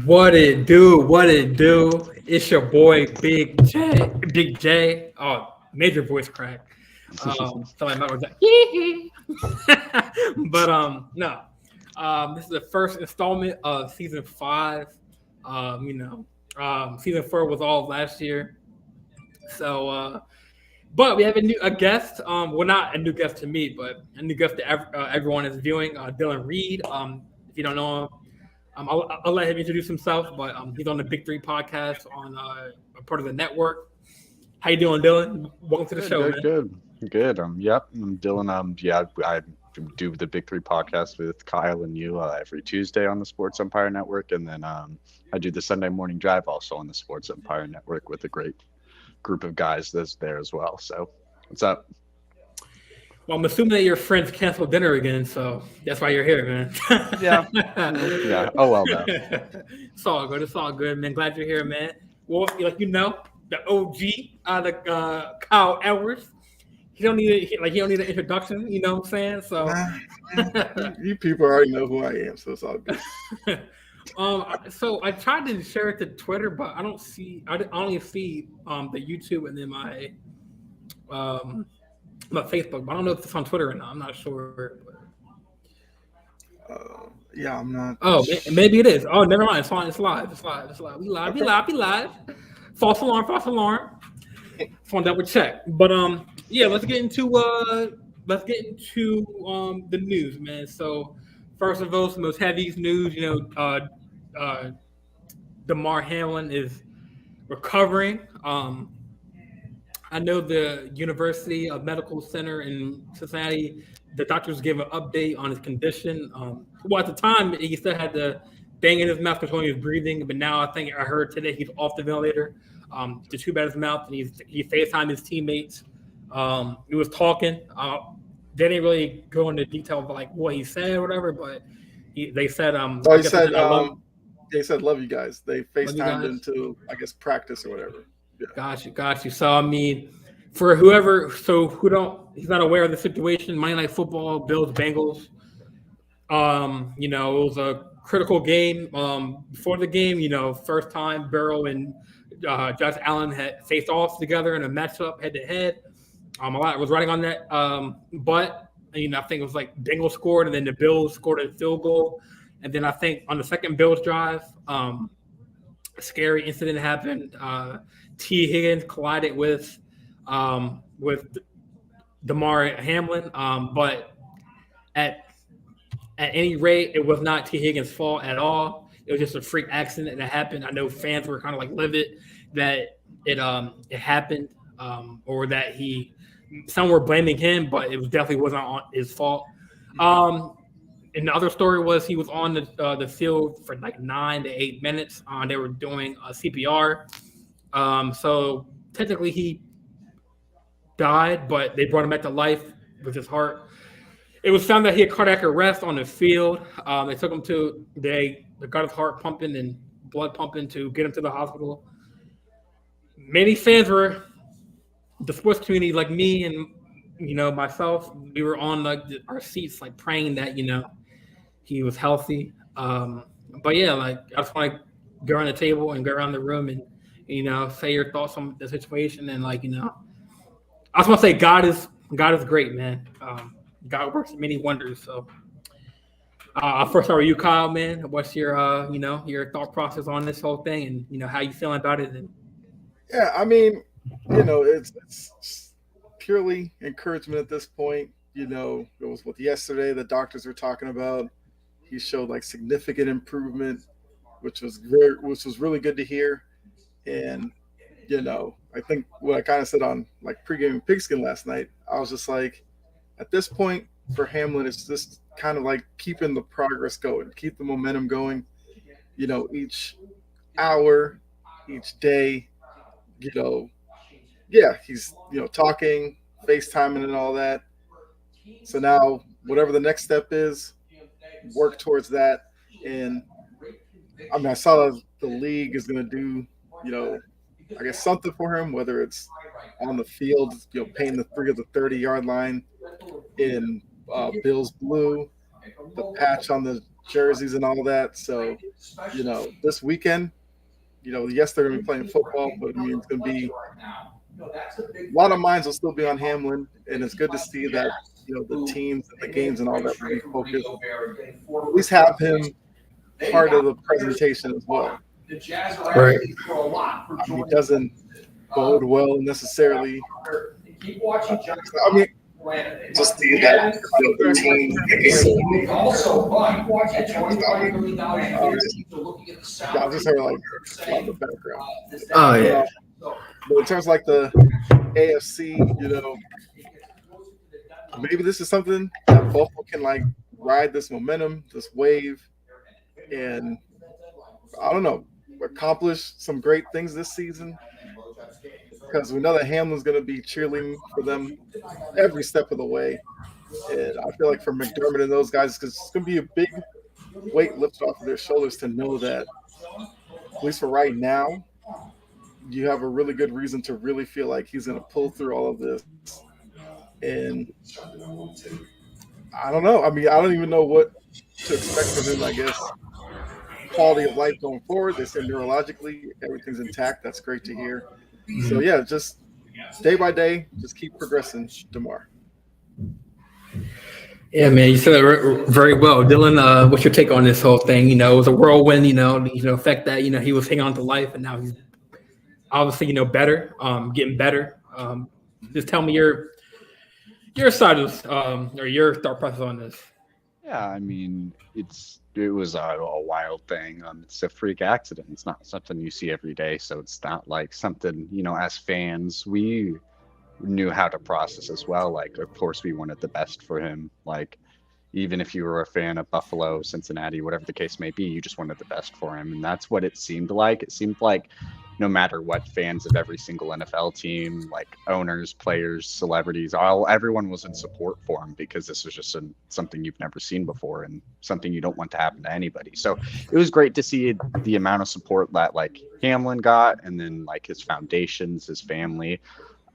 What it do? What it do? It's your boy Big J. Big J. Oh, major voice crack. So I was like, but no. This is the first installment of season 5. Season 4 was all last year. So, but we have a guest. Well, not a new guest to me, but a new guest to everyone is viewing. Dylan Reed. If you don't know him, I'll let him introduce himself, but he's on the Big Three podcast on a part of the network. How you doing, Dylan? Welcome to the show, man. Good. Yep. I'm Dylan. I do the Big Three podcast with Kyle and you every Tuesday on the Sports Empire Network, and then I do the Sunday morning drive also on the Sports Empire Network with a great group of guys that's there as well. So, what's up? Well, I'm assuming that your friends canceled dinner again, so that's why you're here, man. Yeah. Yeah. Oh well, no. It's all good. It's all good, man. Glad you're here, man. Well, the OG, Kyle Edwards. He don't need an introduction. You know what I'm saying? So you people already know who I am, so it's all good. So I tried to share it to Twitter, but I only see the YouTube and then my Facebook. But I don't know if it's on Twitter or not. I'm not sure. Yeah, I'm not. Oh, maybe it is. Oh, never mind. It's fine. It's live. We live. False alarm. Just want to double check. But yeah, let's get into the news, man. So first of all, the most heaviest news, Damar Hamlin is recovering. I know the University of Medical Center in Cincinnati, the doctors gave an update on his condition. Well, at the time, he still had the thing in his mouth controlling his breathing, but now I think I heard today he's off the ventilator. The tube out of his mouth, and he FaceTimed his teammates. He was talking. They didn't really go into detail of like what he said or whatever, but they said they said love you guys. They FaceTimed into practice or whatever. Yeah. Got you. So I mean, for he's not aware of the situation. Monday Night Football, Bills Bengals. It was a critical game. Before the game, first time Burrow and Josh Allen had faced off together in a matchup head to head. A lot was writing on that. But I think it was like Bengals scored and then the Bills scored a field goal. And then I think on the second Bills drive, a scary incident happened. T. Higgins collided with Damar Hamlin. But at any rate, it was not T. Higgins' fault at all. It was just a freak accident that happened. I know fans were kind of like livid that it happened, or that some were blaming him, but it definitely wasn't on his fault. And the other story was he was on the field for like 9 to 8 minutes. They were doing CPR. So technically he died, but they brought him back to life with his heart. It was found that he had cardiac arrest on the field. They took him they got his heart pumping and blood pumping to get him to the hospital. Many fans were, the sports community, like me and myself, we were on our seats like praying that he was healthy. But yeah, I just want to go around the table and go around the room and say your thoughts on the situation. And I just want to say God is great, man. God works many wonders. So first start with you, Kyle, man. What's your your thought process on this whole thing, and how you feeling about it? And yeah, I mean, it's purely encouragement at this point. It was with yesterday the doctors were talking about. He showed significant improvement, which was really good to hear. And I think what I kind of said on pregame pigskin last night, I was just like, at this point for Hamlin, it's just kind of keeping the progress going, keep the momentum going. Each hour, each day, he's talking, FaceTiming and all that. So now whatever the next step is, work towards that. And I mean, I saw that the league is going to do, something for him, whether it's on the field, paying the 3 of the 30-yard line in Bills blue, the patch on the jerseys and all that. So, this weekend, yes, they're going to be playing football, but I mean, it's going to be a lot of minds will still be on Hamlin, and it's good to see that the teams and the games and all that will be focused. At least have him part of the presentation as well. Right. It doesn't bode well necessarily. I mean, just see that the team. I just heard like on the background. Oh yeah. But in terms of like the AFC, maybe this is something that Buffalo can like ride this momentum, this wave, and I don't know, accomplish some great things this season. Because we know that Hamlin's going to be cheerleading for them every step of the way. And I feel like for McDermott and those guys, because it's going to be a big weight lifted off of their shoulders to know that, at least for right now, you have a really good reason to really feel like he's going to pull through all of this. And I don't know. I mean, I don't even know what to expect from him, I guess. Quality of life going forward. They said neurologically, everything's intact. That's great to hear. So, yeah, just day by day, just keep progressing, Damar. Yeah, man, you said it very well. Dylan, what's your take on this whole thing? It was a whirlwind, the fact that, he was hanging on to life and now he's obviously, better, getting better. Just tell me your side of this, or your thought process on this. Yeah, I mean, it was a wild thing. It's a freak accident. It's not something you see every day, so it's not like something, as fans, we knew how to process as well. Like, of course, we wanted the best for him. Like, even if you were a fan of Buffalo, Cincinnati, whatever the case may be, you just wanted the best for him. And that's what it seemed like. It seemed like no matter what, fans of every single NFL team, like owners, players, celebrities, everyone was in support for him because this was just something you've never seen before and something you don't want to happen to anybody. So it was great to see the amount of support that like Hamlin got, and then like his foundations, his family.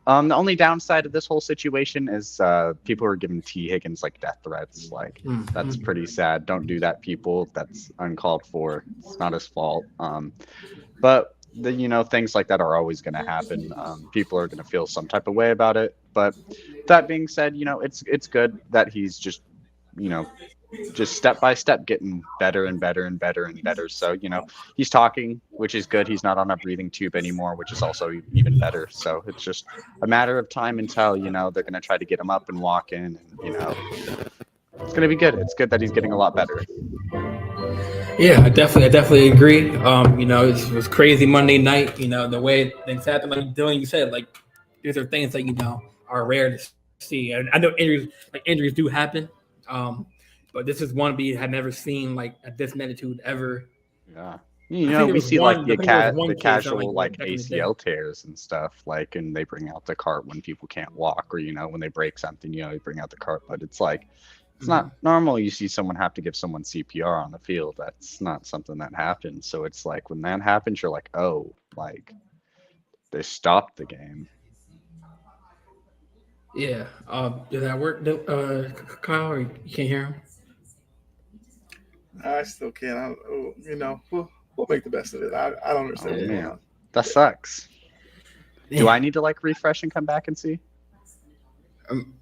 The only downside of this whole situation is people are giving T. Higgins like death threats. Like, that's pretty sad. Don't do that, people. That's uncalled for. It's not his fault. But things like that are always going to happen. People are going to feel some type of way about it. But that being said, it's good that he's just step by step getting better and better and better and better. So, he's talking, which is good. He's not on a breathing tube anymore, which is also even better. So it's just a matter of time until, they're going to try to get him up and walking. And, it's going to be good. It's good that he's getting a lot better. Yeah, I definitely agree. It was crazy Monday night. The way things happen, like Dylan, you said, like these are things that are rare to see. And I know injuries do happen, but this is one we had never seen like at this magnitude ever. Yeah, we see like the casual like ACL tears and stuff, like, and they bring out the cart when people can't walk, or when they break something, they bring out the cart. But it's like, it's not normal. You see someone have to give someone CPR on the field. That's not something that happens. So it's like when that happens, you're like, oh, like they stopped the game. Yeah. Did that work, Kyle? Or you can't hear him? I still can't. We'll make the best of it. I don't understand what's going on. That sucks. Yeah. Do I need to like refresh and come back and see?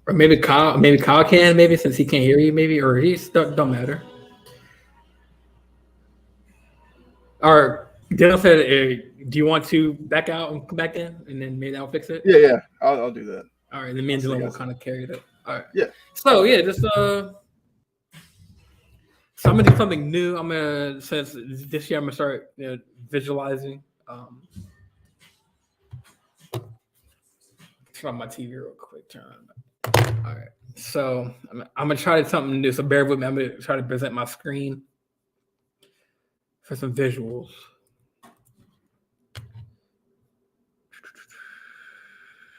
Or maybe Kyle can, maybe, since he can't hear you, maybe, or he's don't matter. Or Dylan said, do you want to back out and come back in, and then maybe that'll fix it? Yeah, I'll do that. All right, then me and Dylan will kind of carry it up. All right. Yeah. So yeah, just so I'm gonna do something new. Since this year I'm gonna start visualizing. Turn on my TV real quick. Turn on. All right. So I'm gonna try something new. So bear with me. I'm gonna try to present my screen for some visuals.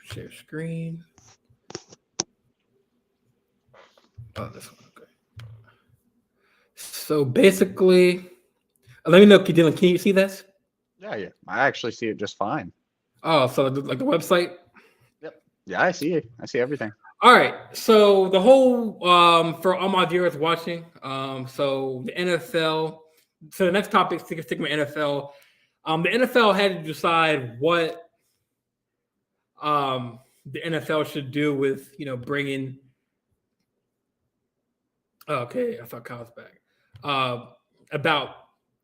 Share screen. Oh, this one. Okay. So basically, let me know, Dylan. Can you see this? Yeah. I actually see it just fine. Oh, so like the website. Yep. Yeah, I see it. I see everything. All right. So the whole for all my viewers watching, so the NFL. So the next topic, stick with NFL. The NFL had to decide what the NFL should do with bringing. Okay, I thought Kyle's back. About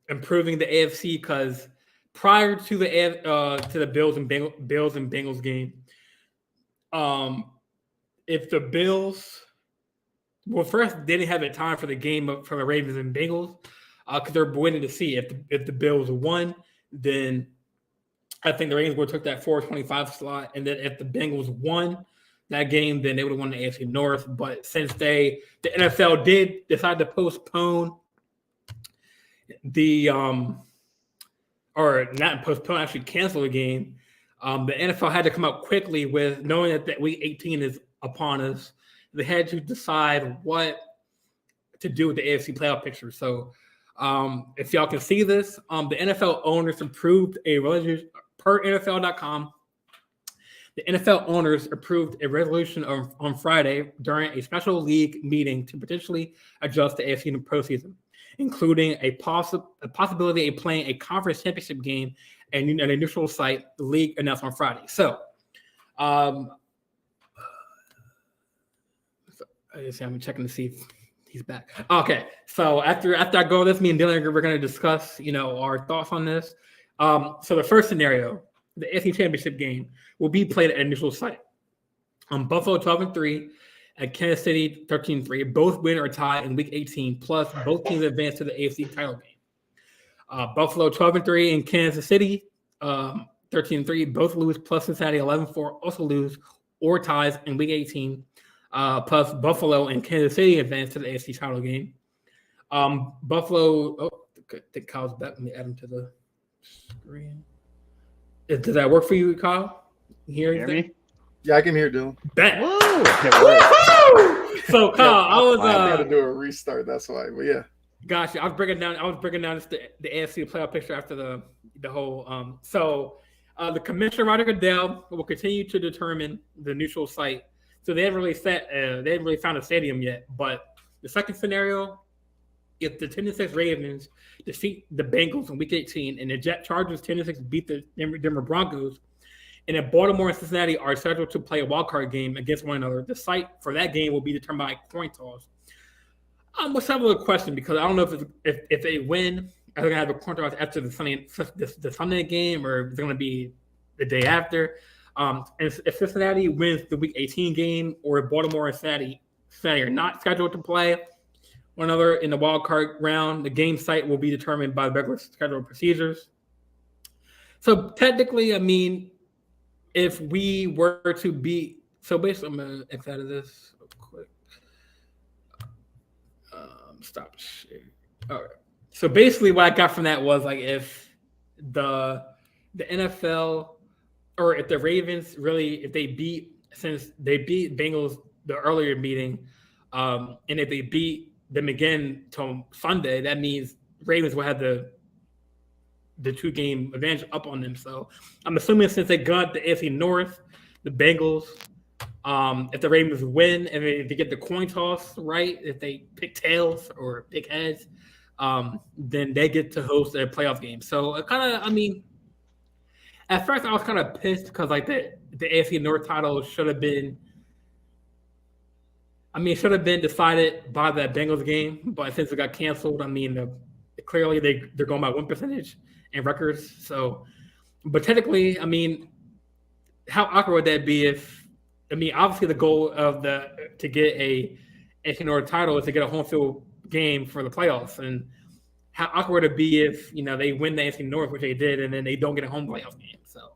improving the AFC because prior to the Bills and Bengals game, if the Bills, well, first they didn't have a time for the game for the Ravens and Bengals because they're waiting to see if the Bills won, then I think the Ravens would have took that 425 slot, and then if the Bengals won that game, then they would have won the AFC North. But since the NFL did decide to postpone the or not postpone, actually cancel the game, the NFL had to come up quickly with knowing that week 18 is upon us. They had to decide what to do with the AFC playoff picture. So if y'all can see this, the NFL owners approved a resolution per NFL.com. The NFL owners approved a resolution on Friday during a special league meeting to potentially adjust the AFC postseason, including a possibility of playing a conference championship game and an initial site. The league announced on Friday. So, I'm checking to see if he's back. Okay, so after I go this, me and Dylan, we're going to discuss, our thoughts on this. So the first scenario, the AFC Championship game will be played at an initial site. Buffalo 12-3 at Kansas City 13-3. Both win or tie in Week 18. Plus, both teams advance to the AFC title game. Buffalo 12-3 and Kansas City 13-3. Both lose. Plus, Cincinnati 11-4 also lose or ties in Week 18. Plus, Buffalo and Kansas City advance to the AFC title game. Buffalo. Oh, I think Kyle's back. Let me add him to the screen. Does that work for you, Kyle? You hear me? Yeah, I can hear Dylan. Bet. Woo! So Kyle, I had to do a restart. That's why. But yeah, gotcha. I was breaking down the AFC playoff picture after the whole. So the commissioner Roger Goodell will continue to determine the neutral site. So they haven't really found a stadium yet. But the second scenario, if the 10-6 Ravens defeat the Bengals in Week 18 and the Chargers 10-6 beat the Denver Broncos, and if Baltimore and Cincinnati are scheduled to play a wild card game against one another, the site for that game will be determined by a coin toss. Let's have a little question because I don't know if they win, are they going to have a coin toss after the Sunday game, or is it going to be the day after? And if Cincinnati wins the Week 18 game, or if Baltimore and Cincinnati are not scheduled to play one another in the wild card round, the game site will be determined by the regular schedule procedures. So technically, I mean, if we were to beat, so basically, I'm gonna X out of this real quick. Stop sharing. All right. So basically, what I got from that was like if the NFL or if the Ravens if they beat, since they beat Bengals the earlier meeting, and if they beat them again till Sunday, that means Ravens will have the 2-game advantage up on them. So I'm assuming since they got the AFC North, the Bengals, if the Ravens win and if they get the coin toss right, if they pick tails or pick heads, then they get to host their playoff game. So it kind of, I mean, at first I was kind of pissed because like the AFC North title should have been decided by that Bengals game, but since it got canceled, I mean, clearly they're going by win percentage and records. So, but technically, I mean, how awkward would that be obviously the goal of to get a AFC North title is to get a home field game for the playoffs, and how awkward would it be if they win the AFC North, which they did, and then they don't get a home playoff game. So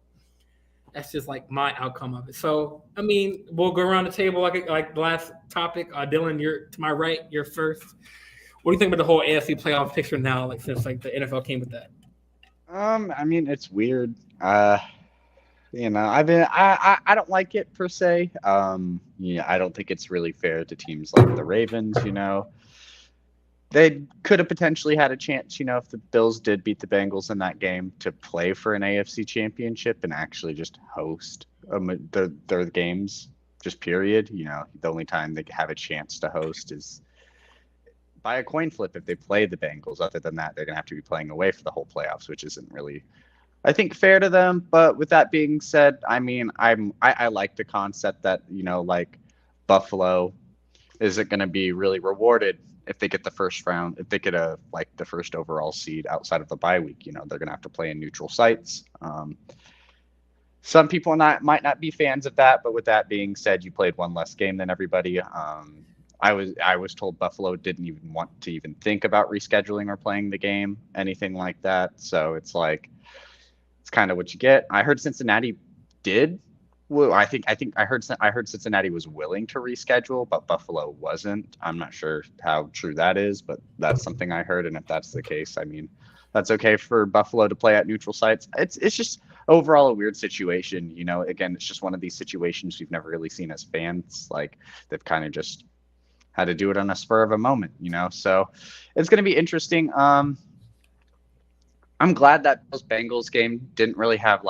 that's just like my outcome of it. So, I mean, we'll go around the table like the last topic. Dylan, you're to my right. You're first. What do you think about the whole AFC playoff picture now? Like since like the NFL came with that. I mean, it's weird. I don't like it per se. I don't think it's really fair to teams like the Ravens. They could have potentially had a chance, if the Bills did beat the Bengals in that game, to play for an AFC championship and actually just host their games just period. The only time they have a chance to host is by a coin flip if they play the Bengals. Other than that, they're going to have to be playing away for the whole playoffs, which isn't really, I think, fair to them. But with that being said, I mean, I like the concept that, like Buffalo isn't going to be really rewarded if they get the first round, if they get the first overall seed outside of the bye week. They're going to have to play in neutral sites. Some people might not be fans of that, but with that being said, you played one less game than everybody. I was told Buffalo didn't even want to even think about rescheduling or playing the game, anything like that. So it's kind of what you get. I heard Cincinnati did. Well, I think I heard Cincinnati was willing to reschedule, but Buffalo wasn't. I'm not sure how true that is, but that's something I heard. And if that's the case, I mean, that's okay for Buffalo to play at neutral sites. It's just overall a weird situation. Again, it's just one of these situations we've never really seen as fans. Like, they've kind of just had to do it on a spur of a moment, So it's going to be interesting. I'm glad that those Bengals game didn't really have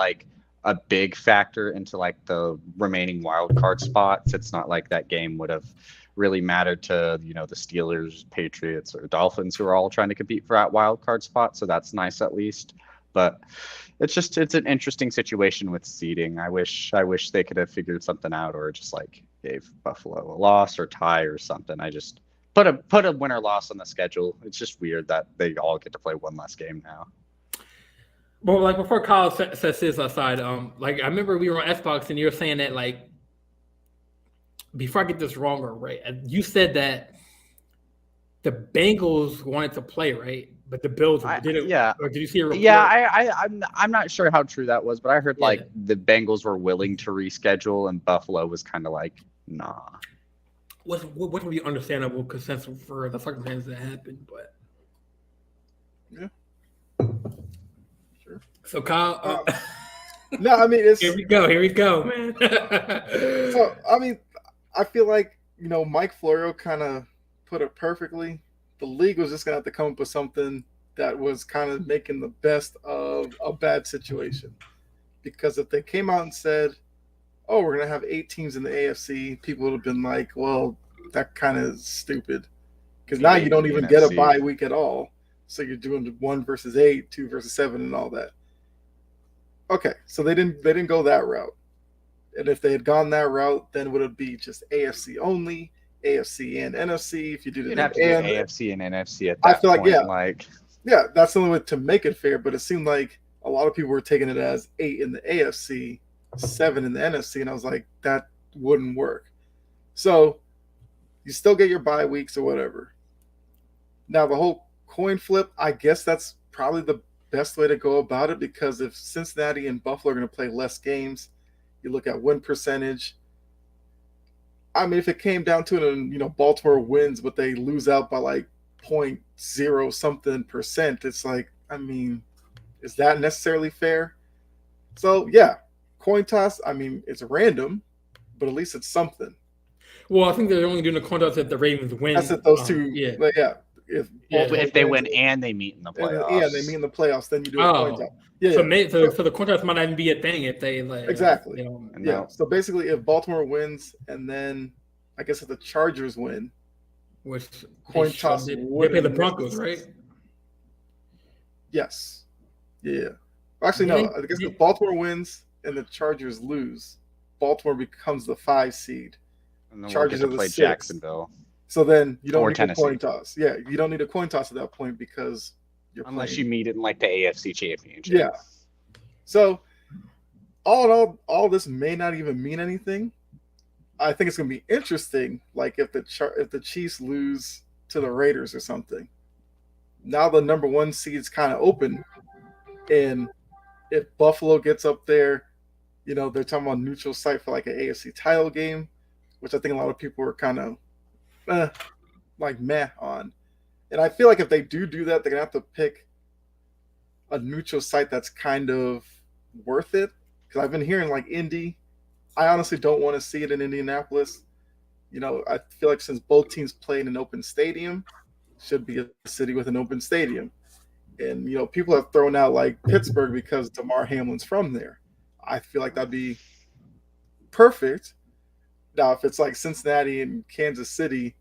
a big factor into the remaining wild card spots. It's not like that game would have really mattered to the Steelers, Patriots, or Dolphins, who are all trying to compete for that wild card spot. So that's nice at least. But it's an interesting situation with seeding. I wish they could have figured something out, or just gave Buffalo a loss or tie or something. I just put a winner loss on the schedule. It's just weird that they all get to play one less game now. Well, before Kyle sets his aside, I remember we were on Xbox and you were saying that before I get this wrong or right, you said that the Bengals wanted to play, right? But the Bills didn't. Yeah. Or did you see a report? Yeah, I'm not sure how true that was, but I heard the Bengals were willing to reschedule and Buffalo was kind of nah. What would be understandable consensus for the circumstances that happened, but yeah. Sure. So Kyle, no, I mean here we go, man. So I mean, I feel like Mike Florio kind of put it perfectly. The league was just gonna have to come up with something that was kind of making the best of a bad situation. Because if they came out and said, "Oh, we're gonna have 8 teams in the AFC," people would have been like, "Well, that kind of is stupid." Because now you don't even get a bye week at all. So you're doing 1 versus 8, 2 versus 7, and all that. Okay, so they didn't go that route. And if they had gone that route, then would it be just AFC only, AFC and NFC? If you do the AFC and NFC at that I feel point, yeah, that's the only way to make it fair. But it seemed like a lot of people were taking it as 8 in the AFC, 7 in the NFC, and I was like, that wouldn't work. So you still get your bye weeks or whatever. Now the whole coin flip, I guess that's probably the best way to go about it, because if Cincinnati and Buffalo are going to play less games, you look at win percentage. I mean, if it came down to it and, Baltimore wins, but they lose out by 0.0 something percent, it's I mean, is that necessarily fair? So, yeah, coin toss, I mean, it's random, but at least it's something. Well, I think they're only doing the coin toss if the Ravens win. That's it, those two. Yeah. But yeah. If they win and they meet in the playoffs. Yeah, they meet in the playoffs, then you do a coin toss. Yeah, so the coin toss might not even be a thing if they exactly. Yeah. So basically, if Baltimore wins and then I guess if the Chargers win, which coin toss, they play the Broncos, right? Yes. Yeah. Actually, no. I guess if Baltimore wins and the Chargers lose, Baltimore becomes the 5 seed. And then Chargers we'll get to play 6. Jacksonville. So then you don't Or need Tennessee. a coin toss. Yeah, you don't need a coin toss at that point because unless you meet it in the AFC Championship. Yeah. So all in all this may not even mean anything. I think it's going to be interesting, if the Chiefs lose to the Raiders or something. Now the number 1 seed's kind of open, and if Buffalo gets up there, they're talking about neutral site for an AFC title game, which I think a lot of people are kind of meh on. And I feel like if they do that, they're gonna have to pick a neutral site that's kind of worth it. Because I've been hearing Indy. I honestly don't want to see it in Indianapolis. I feel like since both teams play in an open stadium, it should be a city with an open stadium. And people have thrown out Pittsburgh because Damar Hamlin's from there. I feel like that'd be perfect. Now, if it's like Cincinnati and Kansas City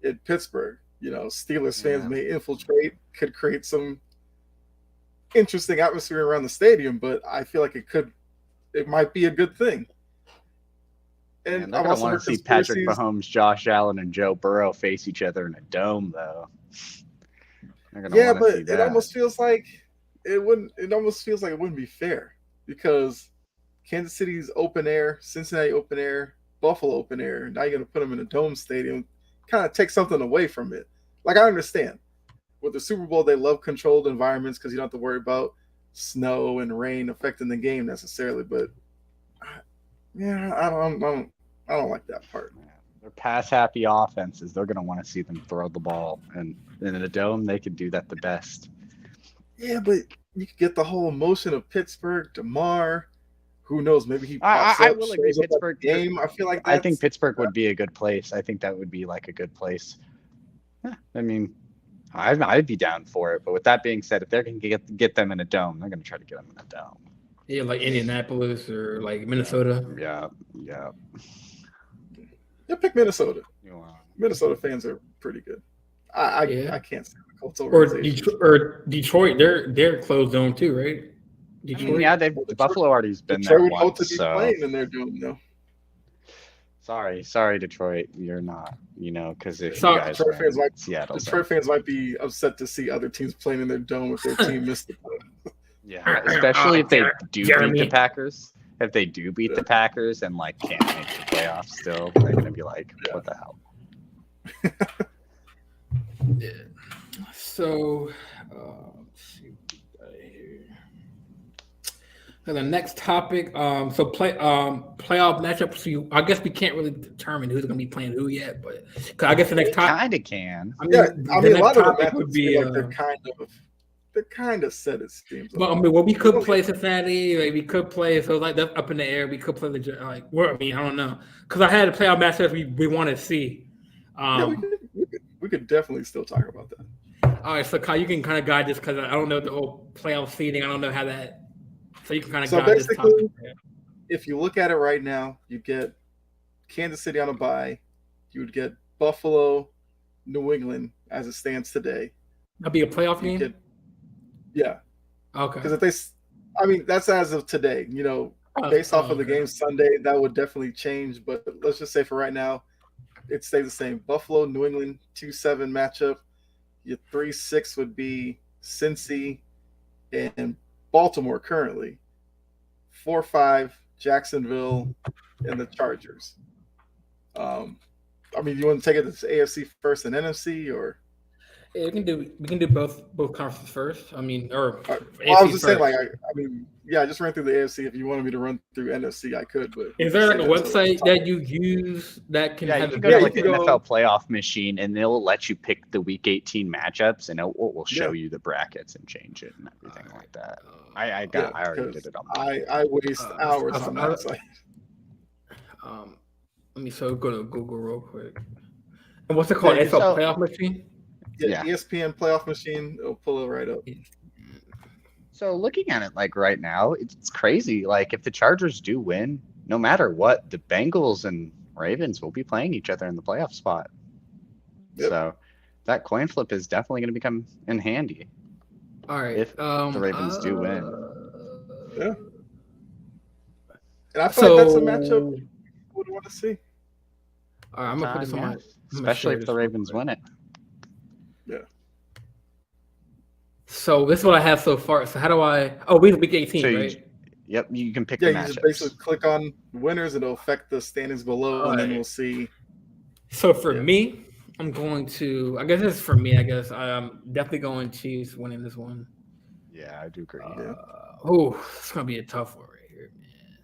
in Pittsburgh, Steelers fans Yeah. may infiltrate, could create some interesting atmosphere around the stadium, but I feel like it might be a good thing. And And they're I've gonna also want heard to see Patrick conspiracies. Mahomes, Josh Allen, and Joe Burrow face each other in a dome, though. They're gonna Yeah, want to but see it that. almost feels like it wouldn't. It almost feels like it wouldn't be fair because Kansas City's open air, Cincinnati open air, Buffalo open air. Now you're gonna put them in a dome stadium. Kind of take something away from it. Like I understand with the Super Bowl, they love controlled environments because you don't have to worry about snow and rain affecting the game necessarily. But yeah, I don't like that part. Yeah. They're pass happy offenses. They're gonna want to see them throw the ball, and in a dome, they can do that the best. Yeah, but you could get the whole emotion of Pittsburgh, Damar. Who knows? Maybe he I, pops I up, will shows agree. up at the Pittsburgh. game. I feel like I think that's Pittsburgh would be a good place. I think that would be like a good place. Yeah, I mean, I'd be down for it. But with that being said, if they're gonna get them in a dome, they're gonna try to get them in a dome. Yeah, like Indianapolis or like Minnesota. Yeah. yeah. Pick Minnesota. You want- Minnesota fans are pretty good. I Yeah. can't stand the Colts Or organization. Detroit, they're closed zone too, right? I Detroit. mean, yeah, Detroit- Buffalo already's been Detroit there would hope to once. be So playing, and they're doing sorry, Detroit, you're not. Because if So- you guys Detroit are fans in might- Seattle, so- Detroit fans might be upset to see other teams playing in their dome if their team missed the play. yeah, especially if they do Jeremy. beat the Packers. If they do beat the Packers and like can't make the playoffs, still they're gonna be like, what the hell? Yeah. So, let's see what we got here. So the next topic, playoff matchup. So I guess we can't really determine who's going to be playing who yet, but 'cause I guess the next topic. Kind of can. I mean, Yeah, the I mean, a next lot of the topic matchups would feel be. like they're kind of set. It seems. Well, I mean, we could play Cincinnati. Like, we could play. So like that's up in the air. We could play I don't know, because I had a playoff matchup we want to see. We could definitely still talk about that. All right, so Kyle, you can kind of guide this because I don't know the whole playoff seeding. I don't know how that. So you can kind of guide this topic. If you look at it right now, you get Kansas City on a bye. You would get Buffalo, New England as it stands today. That'd be a playoff game. Yeah. Okay. Because that's as of today. Based off of the game Sunday, that would definitely change. But let's just say for right now, it stays the same. Buffalo, New England, 2-7 matchup. Your 3-6 would be Cincy and Baltimore currently. 4-5, Jacksonville and the Chargers. You want to take it to AFC first and NFC, or? Yeah, we can do both conferences first. I was just saying, I just ran through the AFC. If you wanted me to run through NFC, I could. But is there like a website that you use that can have you a can go to like you the can go- NFL playoff machine, and they'll let you pick the Week 18 matchups, and it will show you the brackets and change it and everything like that. I already did it on my I waste hours on that site. Let me go to Google real quick. And what's it called? Yeah, NFL playoff machine. Yeah, ESPN playoff machine. It'll pull it right up. So looking at it like right now, it's crazy. Like if the Chargers do win, no matter what, the Bengals and Ravens will be playing each other in the playoff spot. Yep. So that coin flip is definitely going to become in handy. All right. If the Ravens do win. Yeah. And I feel like that's a matchup you would want to see. All right, I'm gonna put this on my. Especially if the Ravens win it. Yeah. So this is what I have so far. So how do I? Oh, week 18, So right? Yep, you can pick Yeah, the you matchups. just basically click on winners, and it'll affect the standings below, and then we'll see. So for me, I'm going to. I guess this is for me. I guess I'm definitely going Chiefs winning this one. Yeah, I do agree. It's gonna be a tough one right here, man.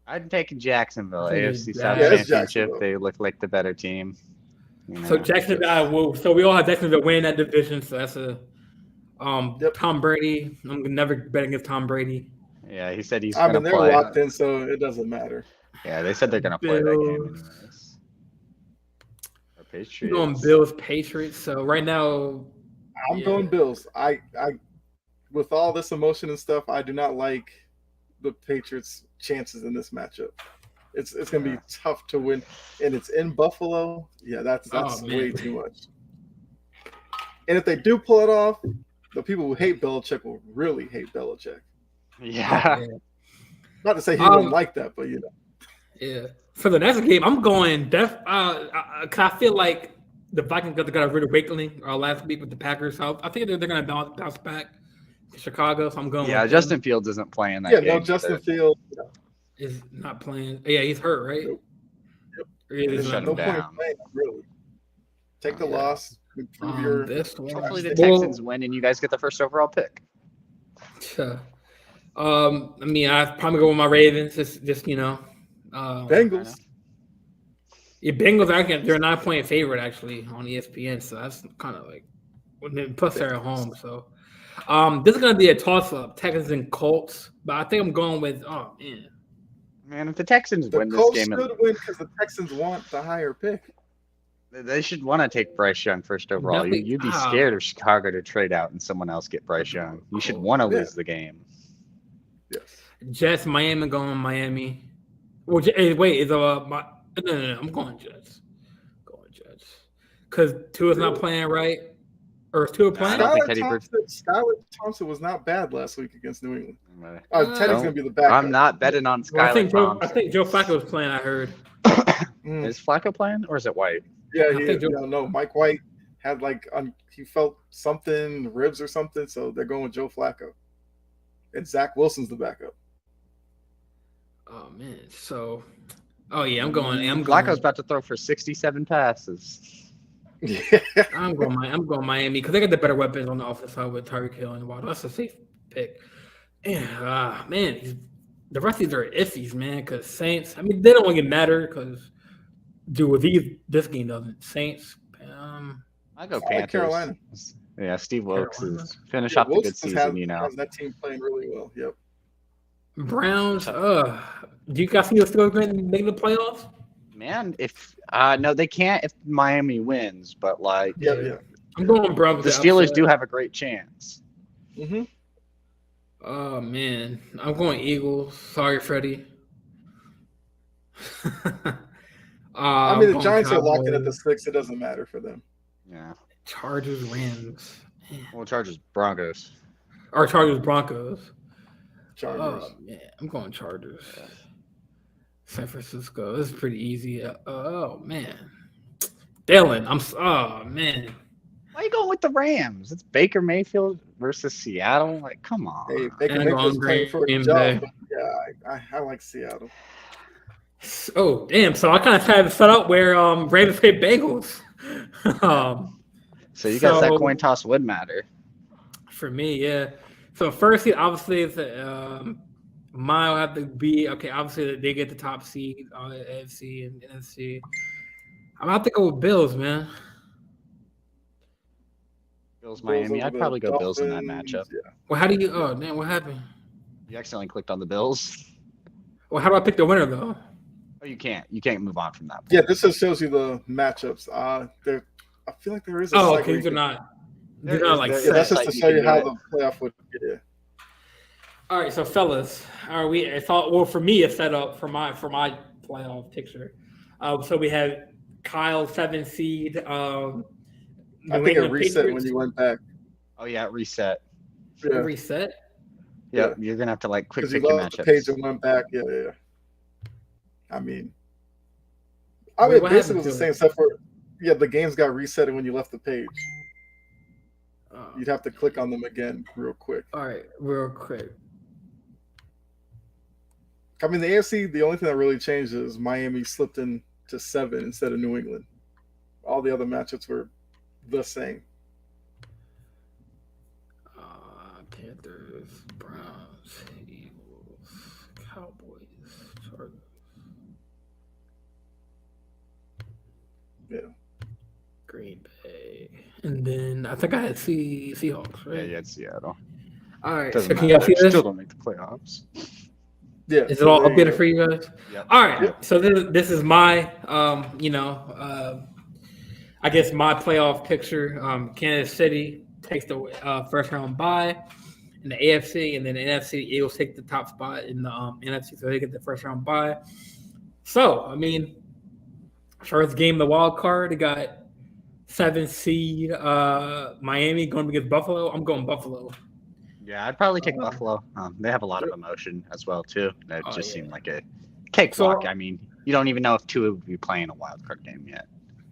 I'm taking Jacksonville. Yeah, AFC South yeah, it's Championship. Jacksonville. They look like the better team. So Jacksonville, so we all have Jacksonville winning that division. So that's a Tom Brady. I'm never betting against Tom Brady. Yeah, he said he's I going mean, to they're play. locked in, so it doesn't matter. Yeah, they said they're going to play that game Bills. anyways. Or We're Patriots. going Bills, Patriots. So right now, I'm going Bills. I with all this emotion and stuff, I do not like the Patriots' chances in this matchup. It's going to be tough to win, and it's in Buffalo. Yeah, that's way too much. And if they do pull it off, the people who hate Belichick will really hate Belichick. Yeah. Not to say he wouldn't like that, but Yeah. For the next game, I'm going cause I feel like the Vikings got rid of Wakeling last week with the Packers. So I think they're going to bounce back to Chicago. So I'm going. Yeah, with Justin Fields isn't playing that game. Yeah, no, Justin Fields is not playing. Yeah, he's hurt, right? Nope. There's shut no him point in down. playing, really. Take the loss. Improve your. Hopefully the Texans win and you guys get the first overall pick. Sure. I mean, I'd probably go with my Ravens. It's just Bengals. Yeah, Bengals they're a 9-point favorite actually on ESPN, so that's kind of like plus they're at home. So this is gonna be a toss-up, Texans and Colts, but I think I'm going with Man, if the Texans win this Colts game, should win because the Texans want the higher pick. They should want to take Bryce Young first overall. You'd be scared of Chicago to trade out and someone else get Bryce Young. You should want to lose the game. Yes. Jets, Miami, going Miami. Well, wait, is No, I'm going Jets. Because Tua's not playing right, or Tua playing. Skylar Thompson was not bad last week against New England. Teddy's gonna be the backup. I'm not betting on Skylar Thompson. I think Joe Flacco was playing. I heard. Is Flacco playing or is it White? Yeah, no. Mike White had he felt something, ribs or something, so they're going with Joe Flacco. And Zach Wilson's the backup. Oh man, so I'm going. Flacco's about to throw for 67 passes. Yeah. I'm going Miami because they got the better weapons on the offense side with Tyreek Hill and Waddle. That's a safe pick. And man, the rest of these are iffies, man. Because Saints, I mean, they don't really matter because this game doesn't. Saints. I go Panthers. Carolina. Yeah, Steve Wilkes is finish off the good season. Has that team playing really well. Yep. Browns. Do you guys think they'll still make the playoffs? Man, if no, they can't if Miami wins. But yeah. I'm going Browns. The Steelers do have a great chance. Mm-hmm. Oh man, I'm going Eagles. Sorry, Freddie. I mean, the Giants are locking at the 6. It doesn't matter for them. Yeah. Chargers, Rams. Well, Chargers, Broncos. Or Chargers, Broncos. Chargers. Oh man, I'm going Chargers. San Francisco. This is pretty easy. Oh man, Dylan. Oh man. Why are you going with the Rams? It's Baker Mayfield versus Seattle. Come on. Hey, Baker Mayfield's playing for a job. Yeah, I like Seattle. Oh damn! So I kind of had it set up where Ravens play Bengals. So you guys that coin toss would matter. For me, yeah. So first, obviously, it's mine will have to be okay. Obviously, they get the top seed on the AFC and NFC. I'm gonna have to go with Bills, man. Bills, Miami. I'd probably go Bills in that matchup. Yeah. Well, how do you? Oh man, what happened? You accidentally clicked on the Bills. Well, how do I pick the winner though? Oh, you can't. You can't move on from that point. Yeah, this just shows you the matchups. I feel like there is a okay, these are not. They're not like. Yeah, that's just to show you how the playoff would get. All right, so fellas, are we? I thought. Well, for me, it's set up for my playoff picture. So we had Kyle 7 seed. I think it reset when you went back. Oh yeah, it reset. Yeah. Reset. Yeah, you're gonna have to quick pick your matchups. Page and went back. Yeah. I mean, basically it was the same stuff for. Yeah, the games got reset when you left the page. You'd have to click on them again real quick. All right, real quick. I mean, the AFC, the only thing that really changed is Miami slipped into 7 instead of New England. All the other matchups were the same. Panthers, Browns, Eagles, Cowboys, Chargers. Yeah. Green Bay. And then I think I had Seahawks, right? Yeah, you had Seattle. All right. Doesn't So can matter. you guys see this? Still don't make the playoffs. Yeah. Is it all updated for you guys? Yep. All right. Yep. So this is my I guess my playoff picture. Kansas City takes the first round bye in the AFC, and then the NFC, Eagles take the top spot in the NFC, so they get the first round bye. So, I mean, first game, the wild card, they got 7 seed Miami going against Buffalo. I'm going Buffalo. Yeah, I'd probably take Buffalo. They have a lot of emotion as well too. That just seemed like a cakewalk. So- I mean, you don't even know if Tua would be playing a wild card game yet.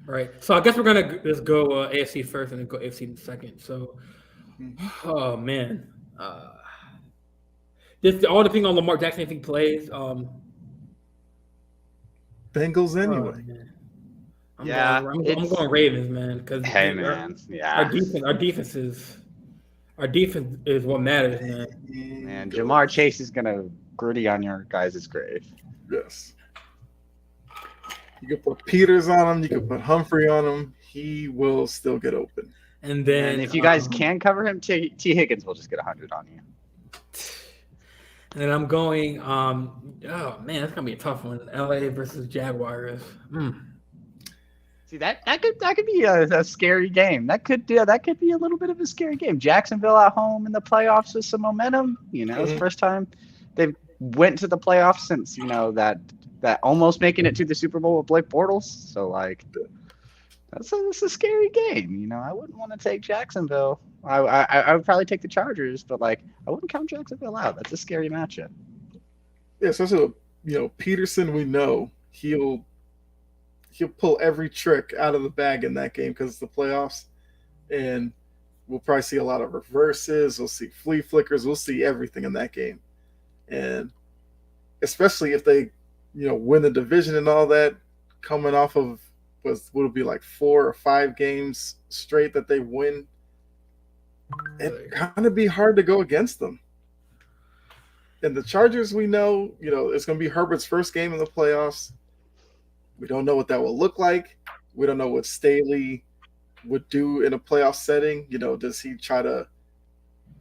Right. So I guess we're gonna just go AFC first and then go AFC in second. So, oh man, this all depending on Lamar Jackson if he plays. Bengals anyway. I'm going Ravens, man. Because Hey man, yeah, our defense is what matters, man. Man, Jamar Chase is gonna gritty on your guys' grave. Yes. You can put Peters on him. You can put Humphrey on him. He will still get open. And then And if you guys can cover him, T. Higgins will just get 100 on you. And then I'm going. Oh man, that's gonna be a tough one. LA versus Jaguars. See that could be a scary game. That could be a little bit of a scary game. Jacksonville at home in the playoffs with some momentum. You know, it's the first time they've went to the playoffs since that almost making it to the Super Bowl with Blake Bortles. So like, that's a scary game. You know, I wouldn't want to take Jacksonville. I would probably take the Chargers, but like, I wouldn't count Jacksonville out. That's a scary matchup. Yeah, especially Peterson. We know he'll pull every trick out of the bag in that game because it's the playoffs, and we'll probably see a lot of reverses. We'll see flea flickers. We'll see everything in that game, and especially if they, win the division and all that, coming off of would it be like 4 or 5 games straight that they win. It'd kind of be hard to go against them. And the Chargers, we know, it's going to be Herbert's first game in the playoffs. We don't know what that will look like. We don't know what Staley would do in a playoff setting. Does he try to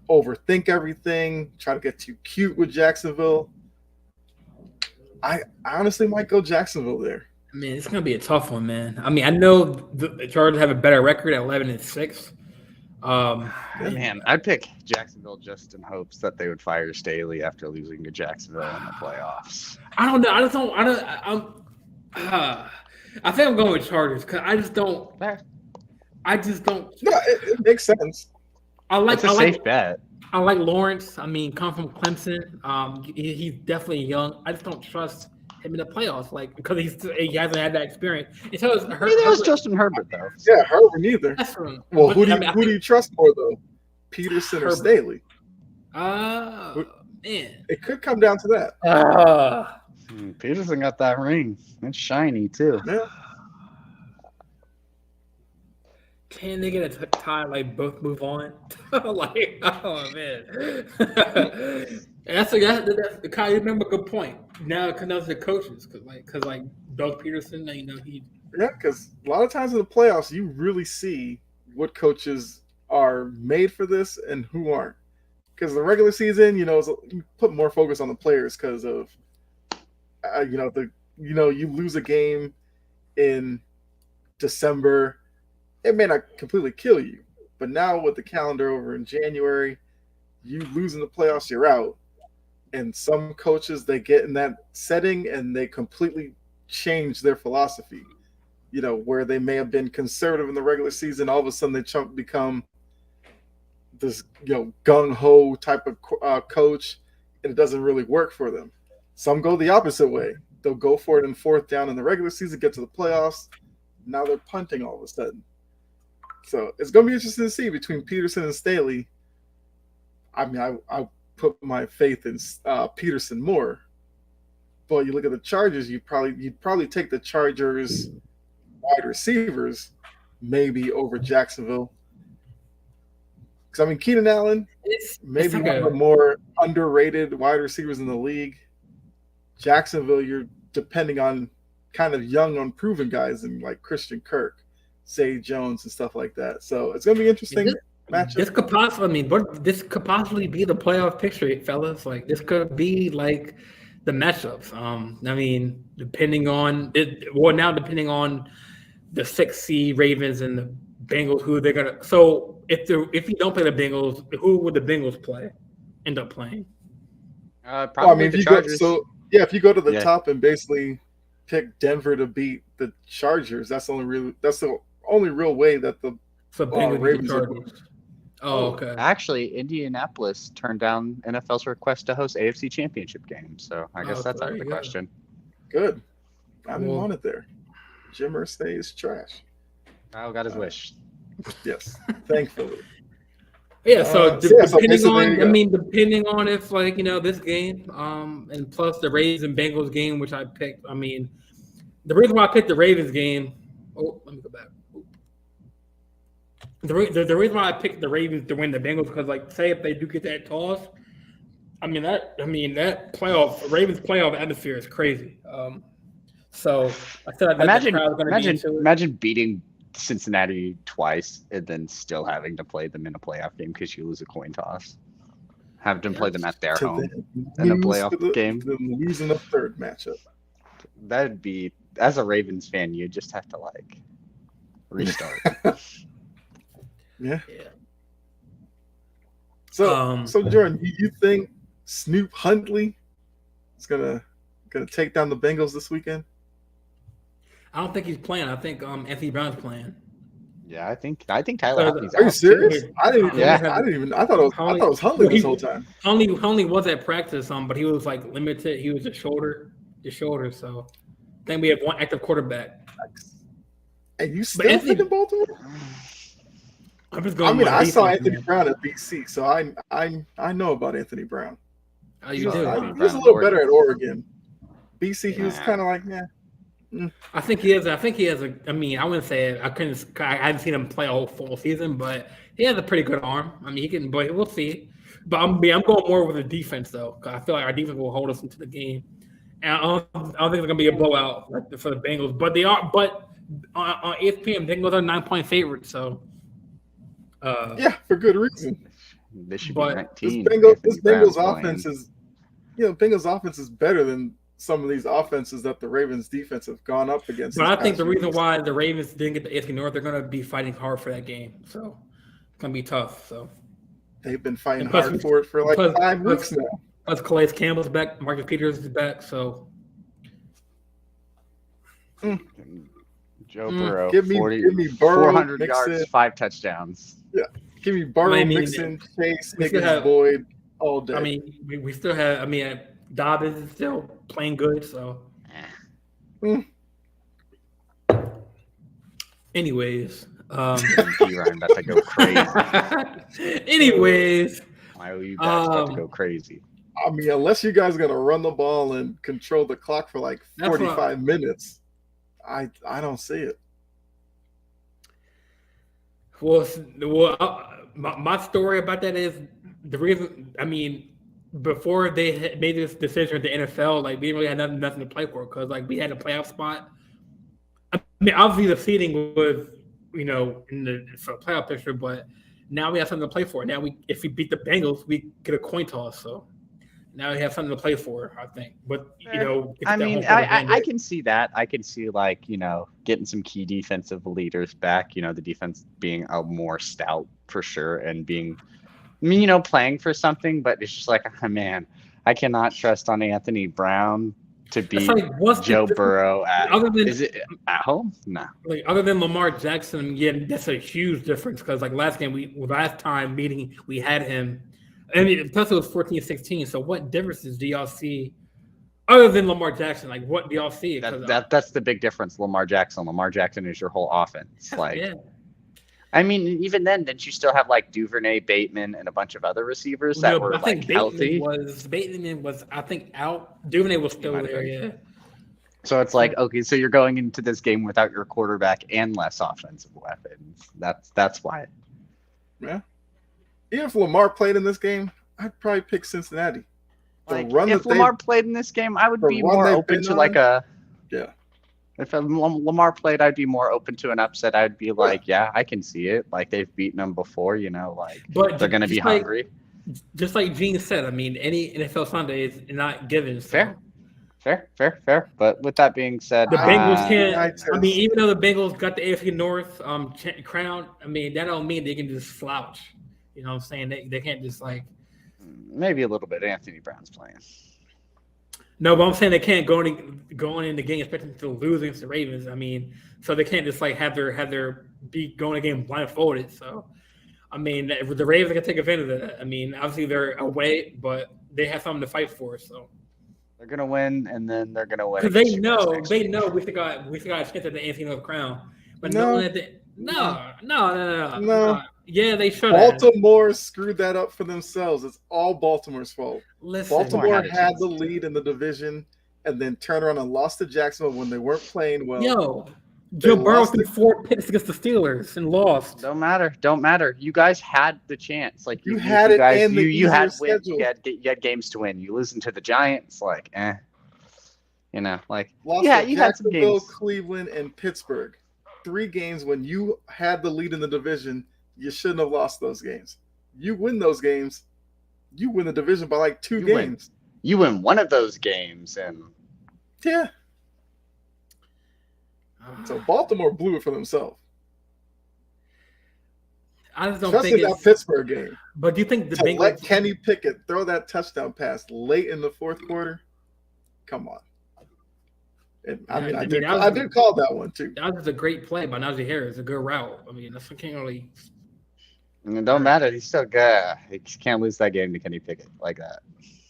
overthink everything, try to get too cute with Jacksonville? I honestly might go Jacksonville there. I mean, it's gonna be a tough one, man. I mean, I know the Chargers have a better record at 11-6. Man, I'd pick Jacksonville just in hopes that they would fire Staley after losing to Jacksonville in the playoffs. I don't know. I think I'm going with Chargers because I just don't. No, it makes sense. It's a safe bet. I like Lawrence. I mean, come from Clemson. He's definitely young. I just don't trust him in the playoffs, because he hasn't had that experience. And so Neither was Justin Herbert, though. Yeah, Herbert neither. Well, who do you trust more though, Peterson or Staley? Man, it could come down to that. Peterson got that ring. It's shiny too. Yeah. Can they get a tie? Both move on. Oh man, that's Kyle. You remember a good point. Now it comes to coaches, because Doug Peterson. Yeah, because a lot of times in the playoffs, you really see what coaches are made for this and who aren't. Because the regular season, you put more focus on the players because of, you lose a game in December. It may not completely kill you, but now with the calendar over in January, you lose in the playoffs, you're out. And some coaches, they get in that setting and they completely change their philosophy. Where they may have been conservative in the regular season, all of a sudden they become this, gung-ho type of coach, and it doesn't really work for them. Some go the opposite way. They'll go for it in 4th down in the regular season, get to the playoffs. Now they're punting all of a sudden. So it's going to be interesting to see between Peterson and Staley. I mean, I put my faith in Peterson more. But you look at the Chargers, you'd probably take the Chargers wide receivers maybe over Jacksonville. Because, I mean, Keenan Allen, maybe one of the more underrated wide receivers in the league. Jacksonville, you're depending on kind of young, unproven guys and like Christian Kirk, Zay Jones, and stuff like that. So it's going to be interesting matchup. This could possibly be the playoff picture, fellas. This could be the matchups. I mean, depending on the 6 seed Ravens and the Bengals, who they're gonna. So if you don't play the Bengals, who would the Bengals end up playing? Probably the Chargers. If you go to the top and basically picked Denver to beat the Chargers. That's the only real way that the So Bengals Ravens beat are the going. Chargers. Oh, okay. Actually, Indianapolis turned down NFL's request to host AFC Championship games, so I guess that's there out of you the go. question. Good. I didn't Well- want it there. Jim Irsay is trash. Kyle got his wish. Yes, thankfully. Yeah, so So depending basically, there you go. depending on if this game, and plus the Ravens and Bengals game, which I picked. I mean, the reason why I picked the Ravens game. Oh, let me go back. The reason why I picked the Ravens to win the Bengals because, like, say if they do get that toss, that Ravens playoff atmosphere is crazy. So I feel like the crowd's going to be into it. Imagine beating Cincinnati twice and then still having to play them in a playoff game because you lose a coin toss. Have them play them at their To home then in a lose playoff to game. then losing the third matchup. That'd be, as a Ravens fan, you just have to restart. Yeah. Yeah. So Jordan, you think Snoop Huntley is gonna take down the Bengals this weekend? I don't think he's playing. I think Anthony Brown's playing. Yeah, I think Tyler Happy's Are you out. serious? I thought it was Huntley this whole time. Huntley was at practice, but he was limited. He was a shoulder. So I think we have one active quarterback. And you still picking Baltimore? I'm just going. I saw Anthony Brown at BC, so I know about Anthony Brown. Oh, He you was do. a little better at Oregon. BC, he was kind of like, yeah. I think he has. I mean, I wouldn't say it. I haven't seen him play a whole full season, but he has a pretty good arm. I mean, he can. But we'll see. But I'm going more with the defense though, because I feel like our defense will hold us into the game. And I don't think it's gonna be a blowout for the Bengals. But they are. But on ESPN, Bengals are 9-point favorites. So. Yeah, for good reason. This should But be 19. This Bengals offense is, Bengals offense is better than some of these offenses that the Ravens defense have gone up against. But I think the reason why the Ravens didn't get the AFC North, they're going to be fighting hard for that game. So it's going to be tough. So they've been fighting hard for it for 5 weeks now. Plus, Calais Campbell's back, Marcus Peters is back. So Joe Burrow, give me Burrow, 400 Mixon, yards, 5 touchdowns. Yeah, give me Burrow, Mixon, Chase, Higgins, Boyd all day. I mean, we still have. I mean, Dobbins is still playing good. So, anyways, Ryan about to go crazy. Anyways, My OU guys about to go crazy. I mean, unless you guys are gonna run the ball and control the clock for 45 minutes, I don't see it. Well, my story about that is the reason. I mean, before they made this decision with the NFL, we didn't really have nothing to play for because we had a playoff spot. I mean, obviously the seeding was for the playoff picture, but now we have something to play for. Now if we beat the Bengals, we get a coin toss. So now we have something to play for, I think. But I mean, I can see that. I can see getting some key defensive leaders back. The defense being a more stout for sure, and being, playing for something. But it's just man, I cannot trust on Anthony Brown to beat Joe Burrow is it at home? No. Other than Lamar Jackson, yeah, that's a huge difference because last time meeting we had him. I mean, plus it was 14-16. So what differences do y'all see other than Lamar Jackson? What do y'all see? That's the big difference. Lamar Jackson is your whole offense. Yeah. I mean, even then, didn't you still have Duvernay, Bateman, and a bunch of other receivers that were healthy? Bateman was I think out. Duvernay was still there. Yeah. So it's okay, so you're going into this game without your quarterback and less offensive weapons. That's why. Yeah. Even if Lamar played in this game, I'd probably pick Cincinnati. If Lamar played in this game, I would be more open to yeah. If Lamar played, I'd be more open to an upset. I'd be yeah, I can see it. They've beaten them before, but they're going to be hungry. Just like Gene said, I mean, any NFL Sunday is not given. So. Fair. But with that being said, the Bengals can't. I mean, even though the Bengals got the AFC North crown, I mean, that don't mean they can just slouch. You know what I'm saying? They can't just maybe a little bit. Anthony Brown's playing. No, but I'm saying they can't go in the game expecting to lose against the Ravens. I mean, so they can't just like have their be going a game blindfolded. So I mean, the Ravens are gonna take advantage of that. I mean, obviously they're away, but they have something to fight for. So They're gonna win, and then they're gonna win because against you guys next they week. know we still got a chance at the NFC North crown, but No, knowing that no, no. yeah, they should have. Baltimore screwed that up for themselves. It's all Baltimore's fault. Listen, Baltimore had a had chance the to. lead in the division and then turned around and lost to Jacksonville when they weren't playing well. yo, They Joe Burrow lost threw it. 4 picks against the Steelers and lost. Don't matter. You guys had the chance. Like You had it guys, and the you had easier win. schedule. You had games to win. You listen to the Giants, like, you know, like Lost yeah, to you had some Jacksonville, games. Cleveland, and Pittsburgh. 3 games when you had the lead in the division. You shouldn't have lost those games. You win those games, you win the division by like 2 You win. games. You win one of those games, and Yeah. So Baltimore blew it for themselves. I just don't Especially think that it's. Pittsburgh game. But do you think the To let Bengals? Kenny Pickett throw that touchdown pass late in the 4th quarter, come on. And, I mean, I did call that one too. That was a great play by Najee Harris. A good route. I mean, that's can't really. it don't matter. He's still good. He can't lose that game to Kenny Pickett like that.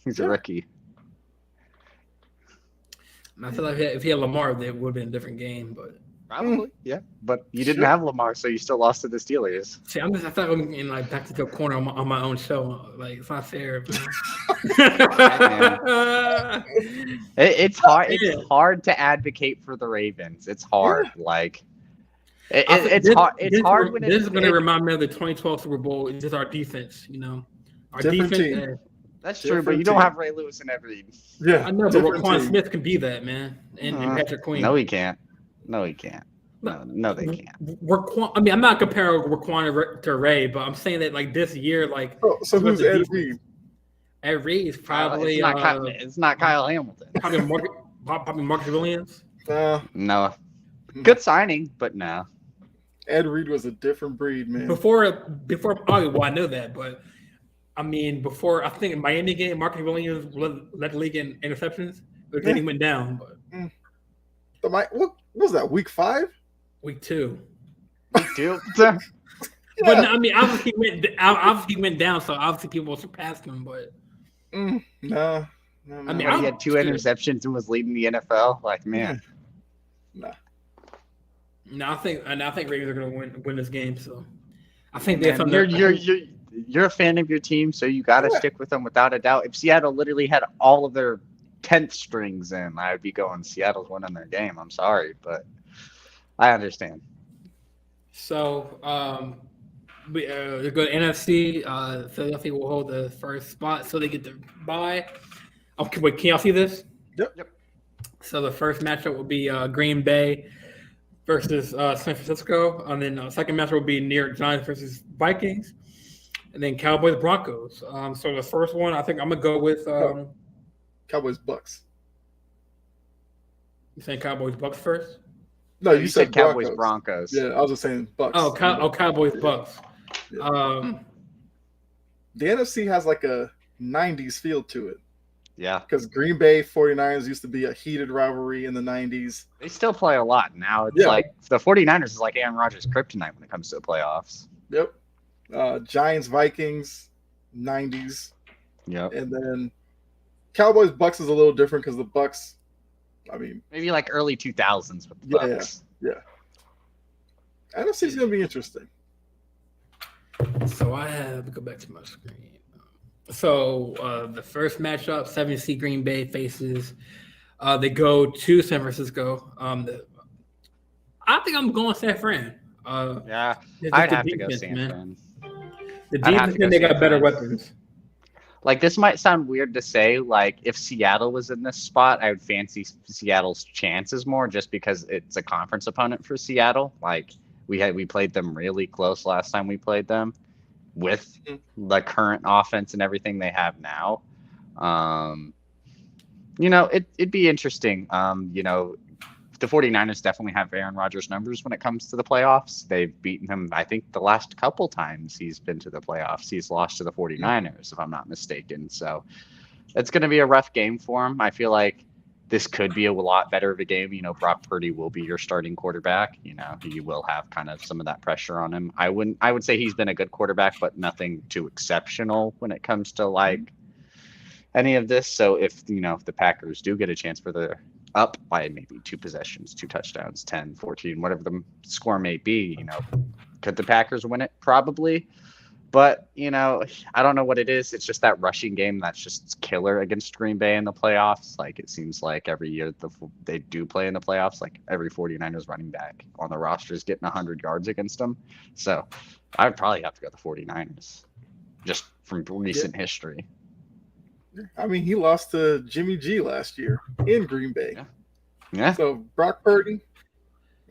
He's a rookie. I feel like if he had Lamar, it would have been a different game. But Probably, yeah. But you didn't have Lamar, so you still lost to the Steelers. see, I thought I'm getting like back to the corner on my own show. Like it's not fair. It's hard. It's hard to advocate for the Ravens. It's hard. Like it's hard. It's hard when this is going to remind me of the 2012 Super Bowl. It's just our defense. You know, our Different defense. team. That's true, but you don't have Ray Lewis and every. Yeah. I know, but different Raquan team. Smith can be that, man, and Patrick Queen. No, he can't. No, they can't. Raquan, I mean, I'm not comparing Raquan to Ray, but I'm saying that like this year, like. Oh, so who's the Ed defense- Reed? Ed Reed is probably It's not Kyle Hamilton. probably Marcus Williams. No. Good signing, but no. Ed Reed was a different breed, man. Before, well, I know that, but I mean, before I think in Miami game, Marcus Williams led the league in interceptions, but then he went down. But What was that? Week 5? week 2. Dude. Yeah. But no, I mean, obviously he went down, so obviously people surpassed him. But No. I mean, He had 2 interceptions and was leading the NFL. Like, man. No. no, I think Ravens are going to win this game. So I think they have something. You're a fan of your team, so you got to stick with them without a doubt. If Seattle literally had all of their 10th strings in, I would be going Seattle's winning their game. I'm sorry, but I understand. So we go to NFC. Philadelphia will hold the first spot, so they get the bye. Okay, wait, can y'all see this? Yep. So the first matchup will be Green Bay versus San Francisco, and then second matchup will be New York Giants versus Vikings, and then Cowboys Broncos. So the first one, I think I'm gonna go with Cowboys Bucks. You saying Cowboys Bucks first? No, you said Cowboys Broncos. Yeah, I was just saying Bucks. Cowboys Bucks. Yeah. The NFC has like a 90s feel to it. Yeah. Because Green Bay 49ers used to be a heated rivalry in the 90s. They still play a lot. Now it's like the 49ers is like Aaron Rodgers' kryptonite when it comes to the playoffs. Yep. Giants Vikings 90s. Yep. And then Cowboys Bucks is a little different because the Bucks, I mean, maybe like early 2000s with the Bucks. Yeah. NFC is going to be interesting. So I have to go back to my screen. So the first matchup, 7-seed Green Bay faces. They go to San Francisco. I think I'm going San Fran. Yeah, I'd have to go San Fran. The defense, and they got better weapons. Like, this might sound weird to say, like, if Seattle was in this spot, I would fancy Seattle's chances more just because it's a conference opponent for Seattle. Like, we played them really close last time we played them with the current offense and everything they have now. It'd be interesting. The 49ers definitely have Aaron Rodgers numbers when it comes to the playoffs. They've beaten him, I think, the last couple times he's been to the playoffs. He's lost to the 49ers, if I'm not mistaken. So it's going to be a rough game for him. I feel like this could be a lot better of a game. Brock Purdy will be your starting quarterback. He will have kind of some of that pressure on him. I would say he's been a good quarterback, but nothing too exceptional when it comes to like any of this. So if the Packers do get a chance for the up by maybe 2 possessions, 2 touchdowns, 10, 14, whatever the score may be, could the Packers win it? Probably. But, I don't know what it is. It's just that rushing game that's just killer against Green Bay in the playoffs. Like, it seems like every year they do play in the playoffs, like every 49ers running back on the roster is getting 100 yards against them. So I would probably have to go the 49ers just from recent history. I mean, he lost to Jimmy G last year in Green Bay. Yeah. So Brock Purdy,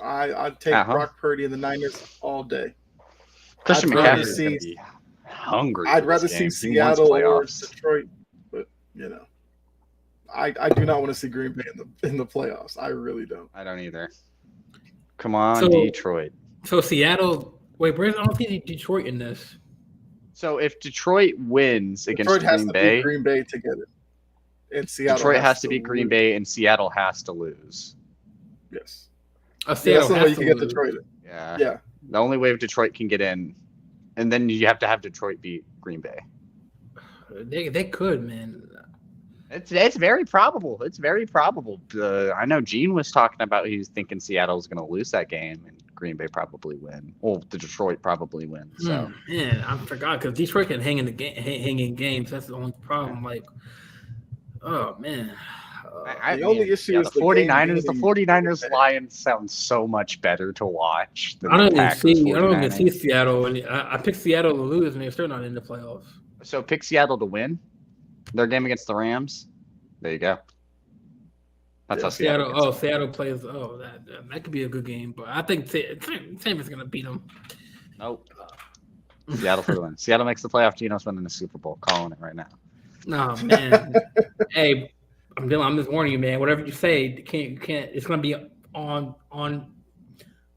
I'd take Brock Purdy and the Niners all day. Christian McCaffrey's going to be hungry. I'd rather see Seattle or Detroit, but I do not want to see Green Bay in the playoffs. I really don't. I don't either. Come on, Detroit. So Seattle. Wait, I don't see Detroit in this. So if Detroit wins against Green Bay, Green Bay to get it, and Seattle Detroit has to beat Green Bay, and Seattle has to lose. Yes. Seattle that's the way you can get Detroit in. Yeah. The only way Detroit can get in, and then you have to have Detroit beat Green Bay. They could, man. It's very probable. It's very probable. I know Gene was talking about he's thinking Seattle's going to lose that game and Green Bay probably win. Well, the Detroit probably win. So man, I forgot because Detroit can hang in games. That's the only problem. Like, oh man. The only issue is the 49ers. The 49ers Lions sound so much better to watch than I don't the Packers. I don't even see Seattle, and I picked Seattle to lose, and they're still not in the playoffs. So pick Seattle to win their game against the Rams. There you go. That's how Seattle. Seattle plays. That could be a good game, but I think Tampa's gonna beat them. Nope. Seattle for the win. Seattle makes the playoff. Geno's winning the Super Bowl. Calling it right now. No man. Hey. I'm just warning you, man. Whatever you say, you can't. It's gonna be on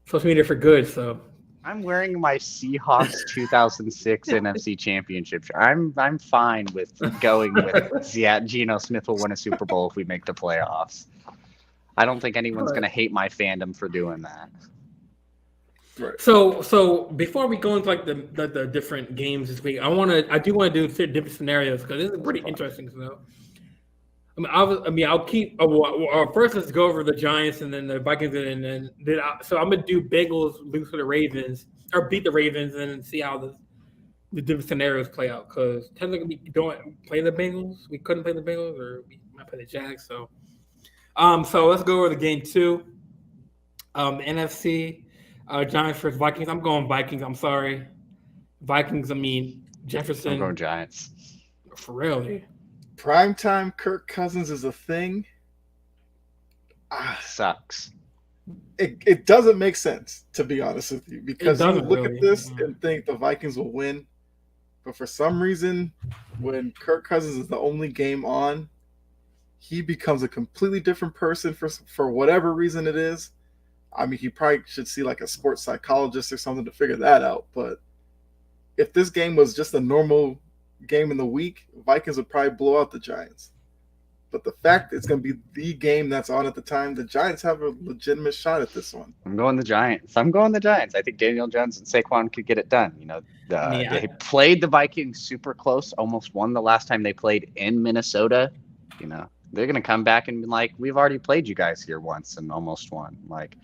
social media for good. So I'm wearing my Seahawks 2006 NFC Championship shirt. I'm fine with going with Geno Smith will win a Super Bowl if we make the playoffs. I don't think anyone's gonna hate my fandom for doing that. Right. So before we go into like the different games this week, I do want to do different scenarios because this is pretty interesting to know. I'll keep. First, let's go over the Giants and then the Vikings, and then so I'm gonna do Bengals lose to the Ravens or beat the Ravens, and then see how the different scenarios play out. Because technically, we don't play the Bengals. We couldn't play the Bengals, or we might play the Jags. So let's go over the game 2. NFC Giants versus Vikings. I'm going Vikings. I'm sorry, Vikings. Jefferson. I'm going Giants. For real. Primetime Kirk Cousins is a thing. Sucks. It doesn't make sense, to be honest with you, because you look at this and think the Vikings will win, but for some reason, when Kirk Cousins is the only game on, he becomes a completely different person for whatever reason it is. He probably should see like a sports psychologist or something to figure that out. But if this game was just a normal game in the week, Vikings would probably blow out the Giants. But the fact it's going to be the game that's on at the time, the Giants have a legitimate shot at this one. I'm going the Giants. I think Daniel Jones and Saquon could get it done. They played the Vikings super close, almost won the last time they played in Minnesota. They're going to come back and be like, we've already played you guys here once and almost won. Like,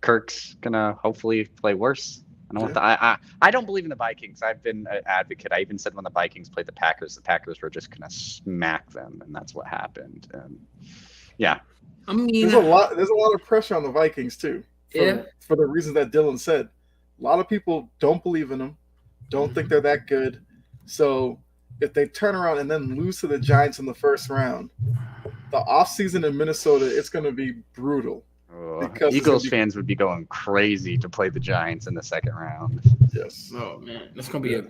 Kirk's going to hopefully play worse. I don't believe in the Vikings. I've been an advocate. I even said when the Vikings played the Packers were just going to smack them, and that's what happened. Yeah. There's a lot of pressure on the Vikings too. For the reasons that Dylan said. A lot of people don't believe in them, don't think they're that good. So if they turn around and then lose to the Giants in the first round, the offseason in Minnesota, it's going to be brutal. Eagles fans would be going crazy to play the Giants in the second round. Yes. Oh man, that's gonna be I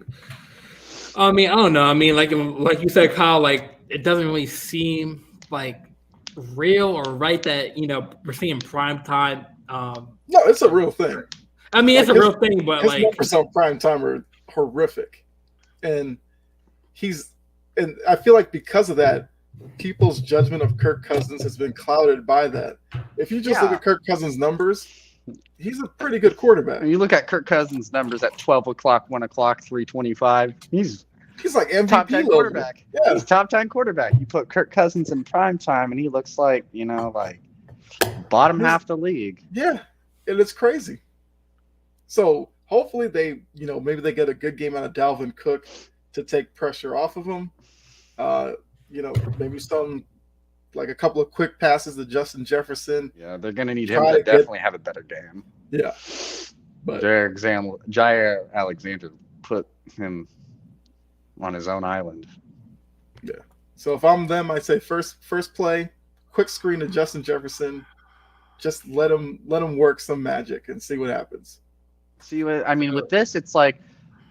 don't know. Like you said, Kyle. Like it doesn't really seem like real or right that we're seeing prime time. No, it's a real thing. It's a real thing, but his numbers on prime time are horrific, and he's and I feel like because of that, people's judgment of Kirk Cousins has been clouded by that. If you just look at Kirk Cousins' numbers, he's a pretty good quarterback. When you look at Kirk Cousins' numbers at 12 o'clock, 1 o'clock, 325, he's like MVP top 10 quarterback. Yeah. He's top 10 quarterback. You put Kirk Cousins in prime time, and he looks like, like bottom half the league. Yeah, and it's crazy. So hopefully they, maybe they get a good game out of Dalvin Cook to take pressure off of him. Maybe some like a couple of quick passes to Justin Jefferson. Yeah, they're going to need him to definitely have a better game. Yeah. But Jair Alexander put him on his own island. Yeah. So if I'm them, I say first play, quick screen to Justin Jefferson. Just let him work some magic and see what happens. With this, it's like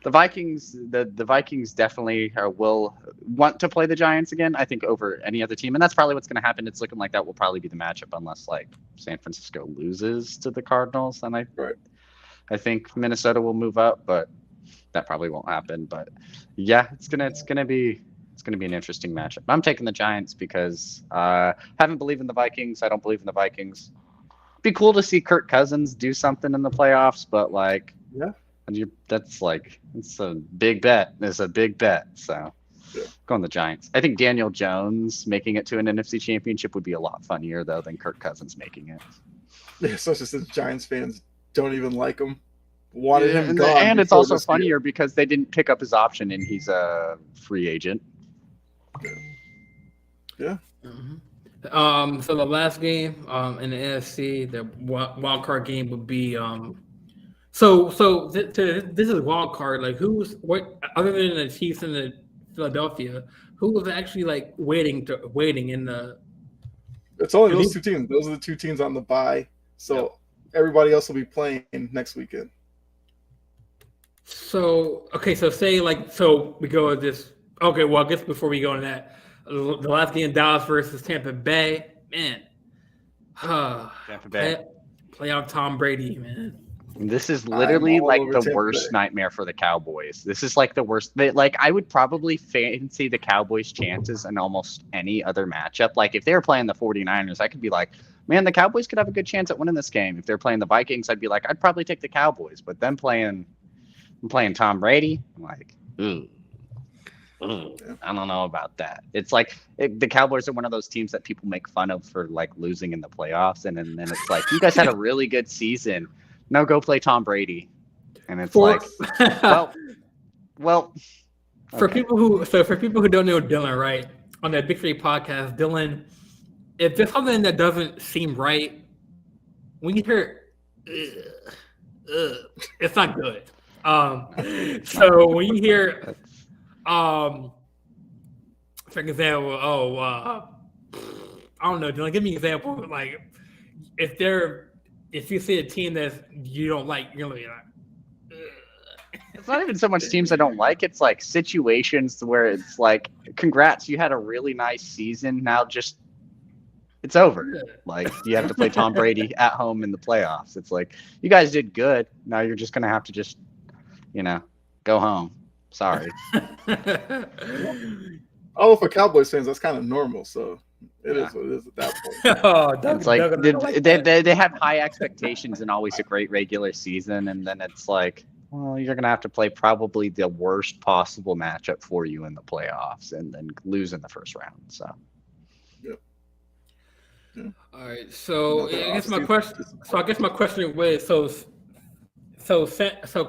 the Vikings. The Vikings definitely will want to play the Giants again. I think over any other team, and that's probably what's going to happen. It's looking like that will probably be the matchup, unless like San Francisco loses to the Cardinals. And I think Minnesota will move up, but that probably won't happen. But yeah, it's gonna be an interesting matchup. I'm taking the Giants because I haven't believed in the Vikings. I don't believe in the Vikings. Be cool to see Kirk Cousins do something in the playoffs, but it's a big bet. It's a big bet. So go on the Giants. I think Daniel Jones making it to an NFC Championship would be a lot funnier though than Kirk Cousins making it. Yeah, especially since Giants fans don't even like him. Wanted him gone. And it's also funnier because they didn't pick up his option and he's a free agent. Yeah. Mm-hmm. So the last game in the NFC, the wild card game would be so this is wild card. Like what other than the Chiefs and the Philadelphia, who was actually like waiting in the? It's only those two teams. Those are the two teams on the bye. So everybody else will be playing next weekend. So so we go with this. Okay, well I guess before we go into that. The last game, Dallas versus Tampa Bay, man. Tampa Bay. Playoff Tom Brady, man. This is literally like the worst nightmare for the Cowboys. This is like the worst. I would probably fancy the Cowboys' chances in almost any other matchup. Like if they were playing the 49ers, I could be like, man, the Cowboys could have a good chance at winning this game. If they're playing the Vikings, I'd be like, I'd probably take the Cowboys. But then playing Tom Brady, I'm like, ooh. I don't know about that. It's like the Cowboys are one of those teams that people make fun of for like losing in the playoffs, and then it's like you guys had a really good season. No, go play Tom Brady, and it's well. For people who don't know Dylan, right, on that Big Three podcast, Dylan, if there's something that doesn't seem right, when you hear, it's not good. So when you hear. For example, I don't know. Dylan, give me an example. Like, if you see a team that you don't like, you're like, it's not even so much teams I don't like. It's like situations where it's like, congrats, you had a really nice season. Now it's over. Like you have to play Tom Brady at home in the playoffs. It's like you guys did good. Now you're just gonna have to just, go home. Sorry. Oh, for Cowboys fans, that's kind of normal. So it is what it is at that point. It's like they have high expectations and always a great regular season, and then it's like, well, you're gonna have to play probably the worst possible matchup for you in the playoffs, and then lose in the first round. So. Yep. Yeah. All right. So I guess my question was so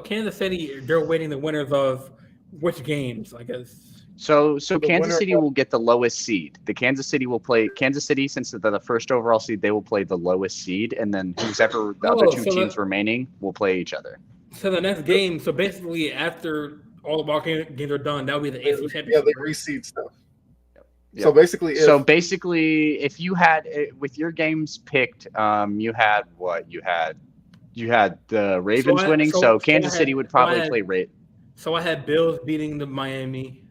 Kansas City, they're waiting the winners of which games, I guess. So Kansas City will get the lowest seed. Kansas City, since they're the first overall seed, they will play the lowest seed, and then whoever the other two teams remaining will play each other. So the next game, so basically after all the ball games are done, that'll be the AFC Championship. Yeah, they reseed stuff. Yep. So basically, if you had with your games picked, you had what? You had the Ravens winning, so Kansas City would probably play Ravens. So I had Bills beating the Miami.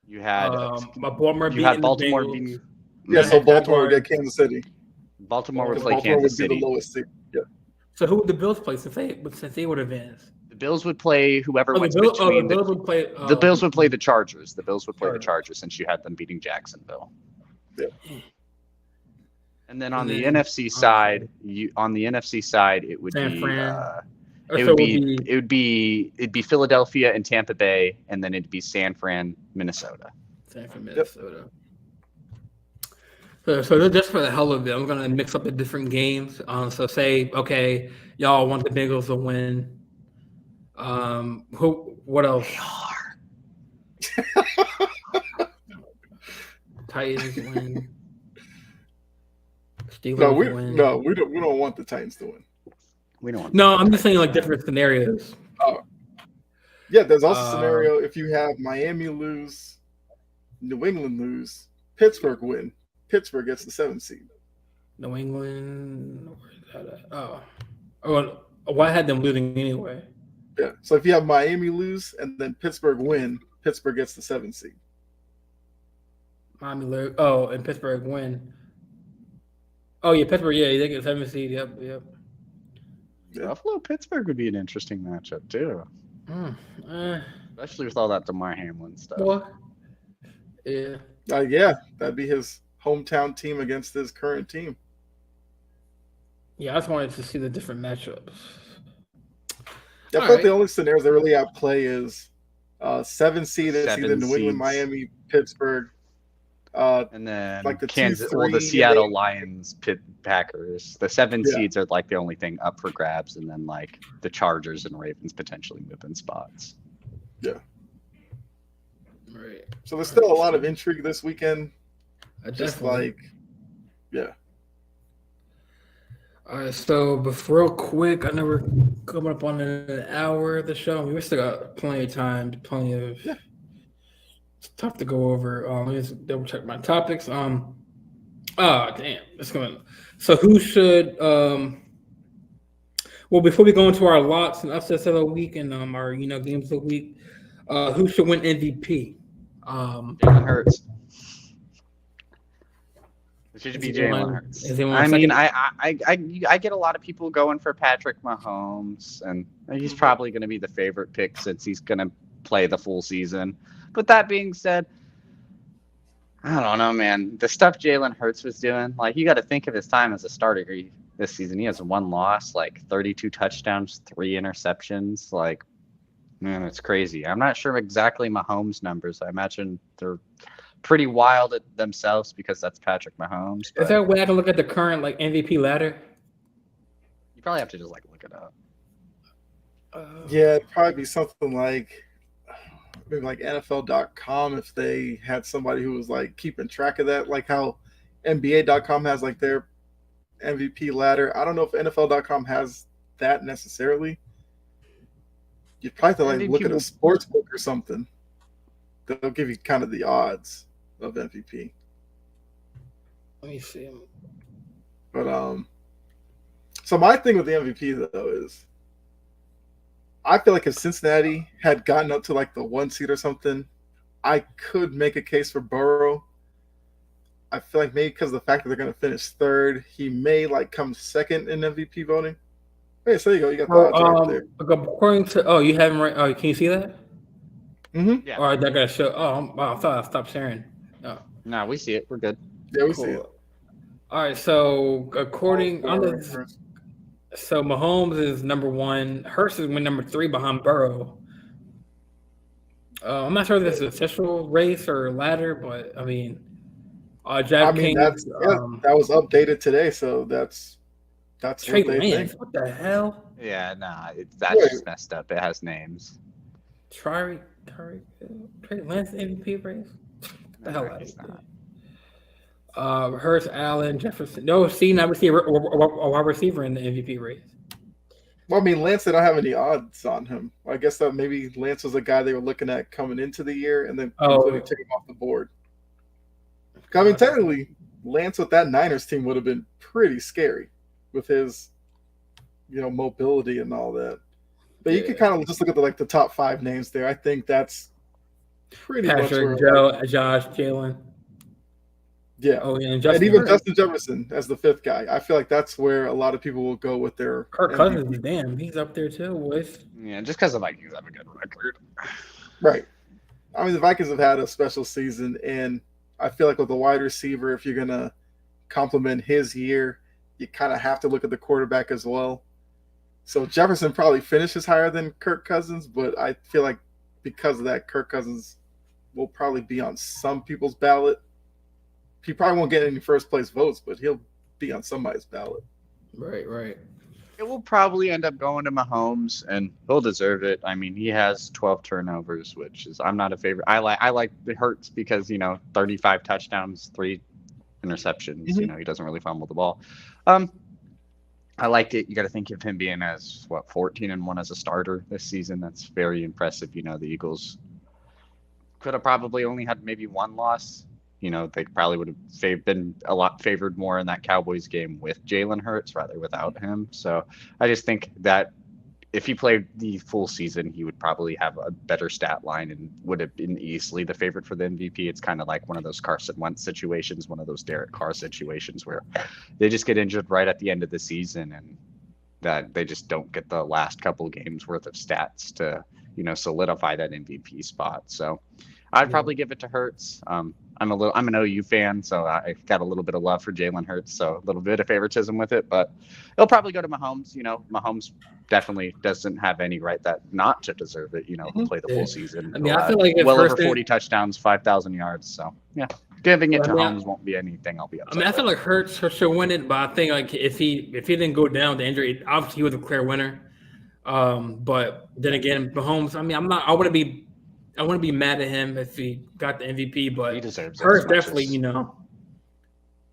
You had Baltimore beating. Yeah, so Baltimore would get Kansas City. Baltimore would play Kansas City. The lowest seed. Yeah. So who would the Bills play since they would advance? The The Bills would play whoever Oh, wins the between Bills would play. the Bills would play the Chargers. The Bills would play the Chargers. Chargers since you had them beating Jacksonville. Yeah. And then on And the then- NFC side, it would San be Fran. it'd be Philadelphia and Tampa Bay, and then it'd be San Fran, Minnesota. San Fran, Minnesota. So just for the hell of it, I'm gonna mix up the different games. So say, okay, y'all want the Bengals to win. What else? Titans win. Steelers win. We don't want the Titans to win. We don't. No, I'm just saying like different scenarios. Oh, yeah. There's also a scenario if you have Miami lose, New England lose, Pittsburgh win. Pittsburgh gets the 7th seed. New England. Where's that at? Oh, I had them losing anyway. Yeah. So if you have Miami lose and then Pittsburgh win, Pittsburgh gets the 7th seed. Miami lose. Oh, and Pittsburgh win. Oh yeah, Pittsburgh. Yeah, they get 7th seed. Yep. Yeah. Buffalo Pittsburgh would be an interesting matchup too, especially with all that Damar Hamlin stuff. What? Yeah. Yeah, that'd be his hometown team against his current team. Yeah, I just wanted to see the different matchups. I feel like the only scenarios that really at play is 7 seed. It's either New England, seeds. Miami, Pittsburgh. And then like the Kansas, 2-3, the Seattle Lions, Packers. The 7 Yeah. seeds are like the only thing up for grabs, and then like the Chargers and Ravens potentially moving spots. Yeah. Right. So there's still a lot of intrigue this weekend. Just like, yeah. All right, so real quick, I know we're coming up on an hour of the show. We still got plenty of time, plenty of stuff to go over. Let me just double check my topics. Damn, it's going. So who should? Well, before we go into our lots and upsets of the week and our games of the week, who should win MVP? Jalen Hurts. It should be Jalen Hurts. I mean, I get a lot of people going for Patrick Mahomes, and he's probably going to be the favorite pick since he's going to play the full season. But that being said, I don't know, man. The stuff Jalen Hurts was doing, like, you got to think of his time as a starter this season. He has 1 loss, like 32 touchdowns, 3 interceptions. Like, man, it's crazy. I'm not sure exactly Mahomes' numbers. I imagine they're pretty wild at themselves because that's Patrick Mahomes. Is there a way I can look at the current MVP ladder? You probably have to just look it up. Yeah, it'd probably be something like maybe like NFL.com if they had somebody who was like keeping track of that, like how NBA.com has like their MVP ladder. I don't know if NFL.com has that necessarily. You'd probably have to look at a sports book or something. They'll give you kind of the odds of MVP. Let me see. But so my thing with the MVP though is I feel like if Cincinnati had gotten up to like the 1 seed or something, I could make a case for Burrow. I feel like maybe because of the fact that they're going to finish 3rd, he may like come 2nd in MVP voting. Hey, so there you go. You got the odds right there. According to you have him right. Oh, can you see that? Mm-hmm. Yeah. All right, that got to show. Oh, wow, I thought I stopped sharing. Oh. No, we see it. We're good. Yeah, we see it. All right, so according so Mahomes is number 1. Hurts is number 3 behind Burrow. I'm not sure if this is an official race or ladder, but I mean, that was updated today, so that's Trey what they Lance. think. What the hell? Yeah, that's just messed up. It has names. Trey Lance MVP race. What the hell out of it? Hurts, Allen, Jefferson. No, now we see a wide receiver in the MVP race. Well, I mean, Lance, they don't have any odds on him. I guess that maybe Lance was a guy they were looking at coming into the year and then completely took him off the board. I mean, technically, Lance with that Niners team would have been pretty scary with his, mobility and all that. But you can kind of just look at the top 5 names there. I think that's pretty much Patrick, Joe, Josh, Jalen. Yeah. Oh, yeah, and And even Hurts. Justin Jefferson as the fifth guy. I feel like that's where a lot of people will go with their Kirk MVP. Cousins, damn, he's up there too. With Yeah, just because the Vikings have a good record. Right. I mean, the Vikings have had a special season, and I feel like with a wide receiver, if you're going to compliment his year, you kind of have to look at the quarterback as well. So Jefferson probably finishes higher than Kirk Cousins, but I feel like because of that, Kirk Cousins will probably be on some people's ballot. He probably won't get any first place votes, but he'll be on somebody's ballot. right. It will probably end up going to Mahomes, and he'll deserve it. I mean, he has 12 turnovers, which is I'm not a favorite. I like the Hurts because 35 touchdowns, 3 interceptions. Mhm. He doesn't really fumble the ball. I liked it. You got to think of him being as 14-1 as a starter this season. That's very impressive. The Eagles could have probably only had maybe one loss. They probably would have been a lot favored more in that Cowboys game with Jalen Hurts rather without him. So I just think that if he played the full season, he would probably have a better stat line and would have been easily the favorite for the MVP. It's kind of like one of those Carson Wentz situations, one of those Derek Carr situations where they just get injured right at the end of the season and that they just don't get the last couple games worth of stats to, solidify that MVP spot. So I'd probably give it to Hurts. I'm an OU fan, so I got a little bit of love for Jalen Hurts, so a little bit of favoritism with it, but it'll probably go to Mahomes. Mahomes definitely doesn't have any right that not to deserve it. He'll play the full season. I mean, I feel like if well Hurts over 40 touchdowns, 5,000 yards. So yeah, giving it to Mahomes won't be anything I'll be upset. I feel like Hurts should win it, but I think like if he didn't go down to injury, obviously he was a clear winner. But then again, Mahomes. I mean, I wouldn't be mad at him if he got the MVP, but he deserves Hurts it definitely,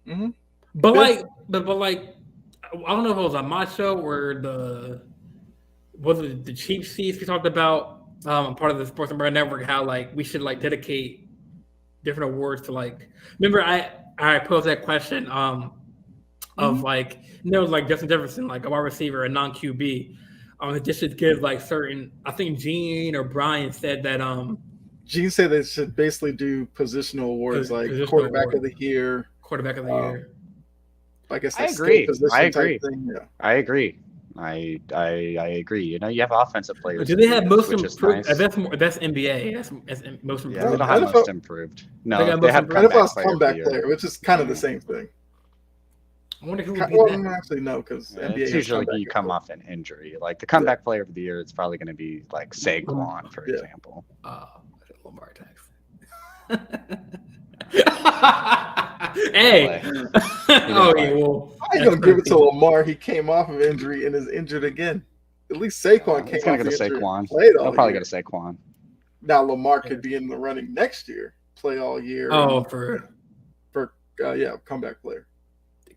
Mm-hmm. But like, I don't know if it was on my show or the cheap seats we talked about, part of the Sports Umbrella Network, how like we should like dedicate different awards to like. Remember, I posed that question of like like Justin Jefferson, like a wide receiver, a non QB. Just should give like certain. I think Gene or Brian said that. Gene said they should basically do positional awards like Positional quarterback award. of the year. Quarterback of the year. I guess I like agree. skill position I agree. type thing. Yeah. I agree. I agree. You have offensive players. Do they have most which is improved? nice. That's NBA. That's most improved. Yeah, they don't have most improved. No, got they most have improved. comeback player, which is kind of the same thing. I wonder who would be Well, that. actually, no, because NBA it's has usually comeback you come off an injury. Like the comeback player of the year, it's probably going to be like Saquon, for example. Lamar Jackson. Hey. Oh yeah. Well, I'm gonna give it to Lamar. He came off of injury and is injured again. At least Saquon came It's going off to go to injury. Saquon. Played all They'll probably year. go to Saquon. Now Lamar could be in the running next year, play all year. For comeback player.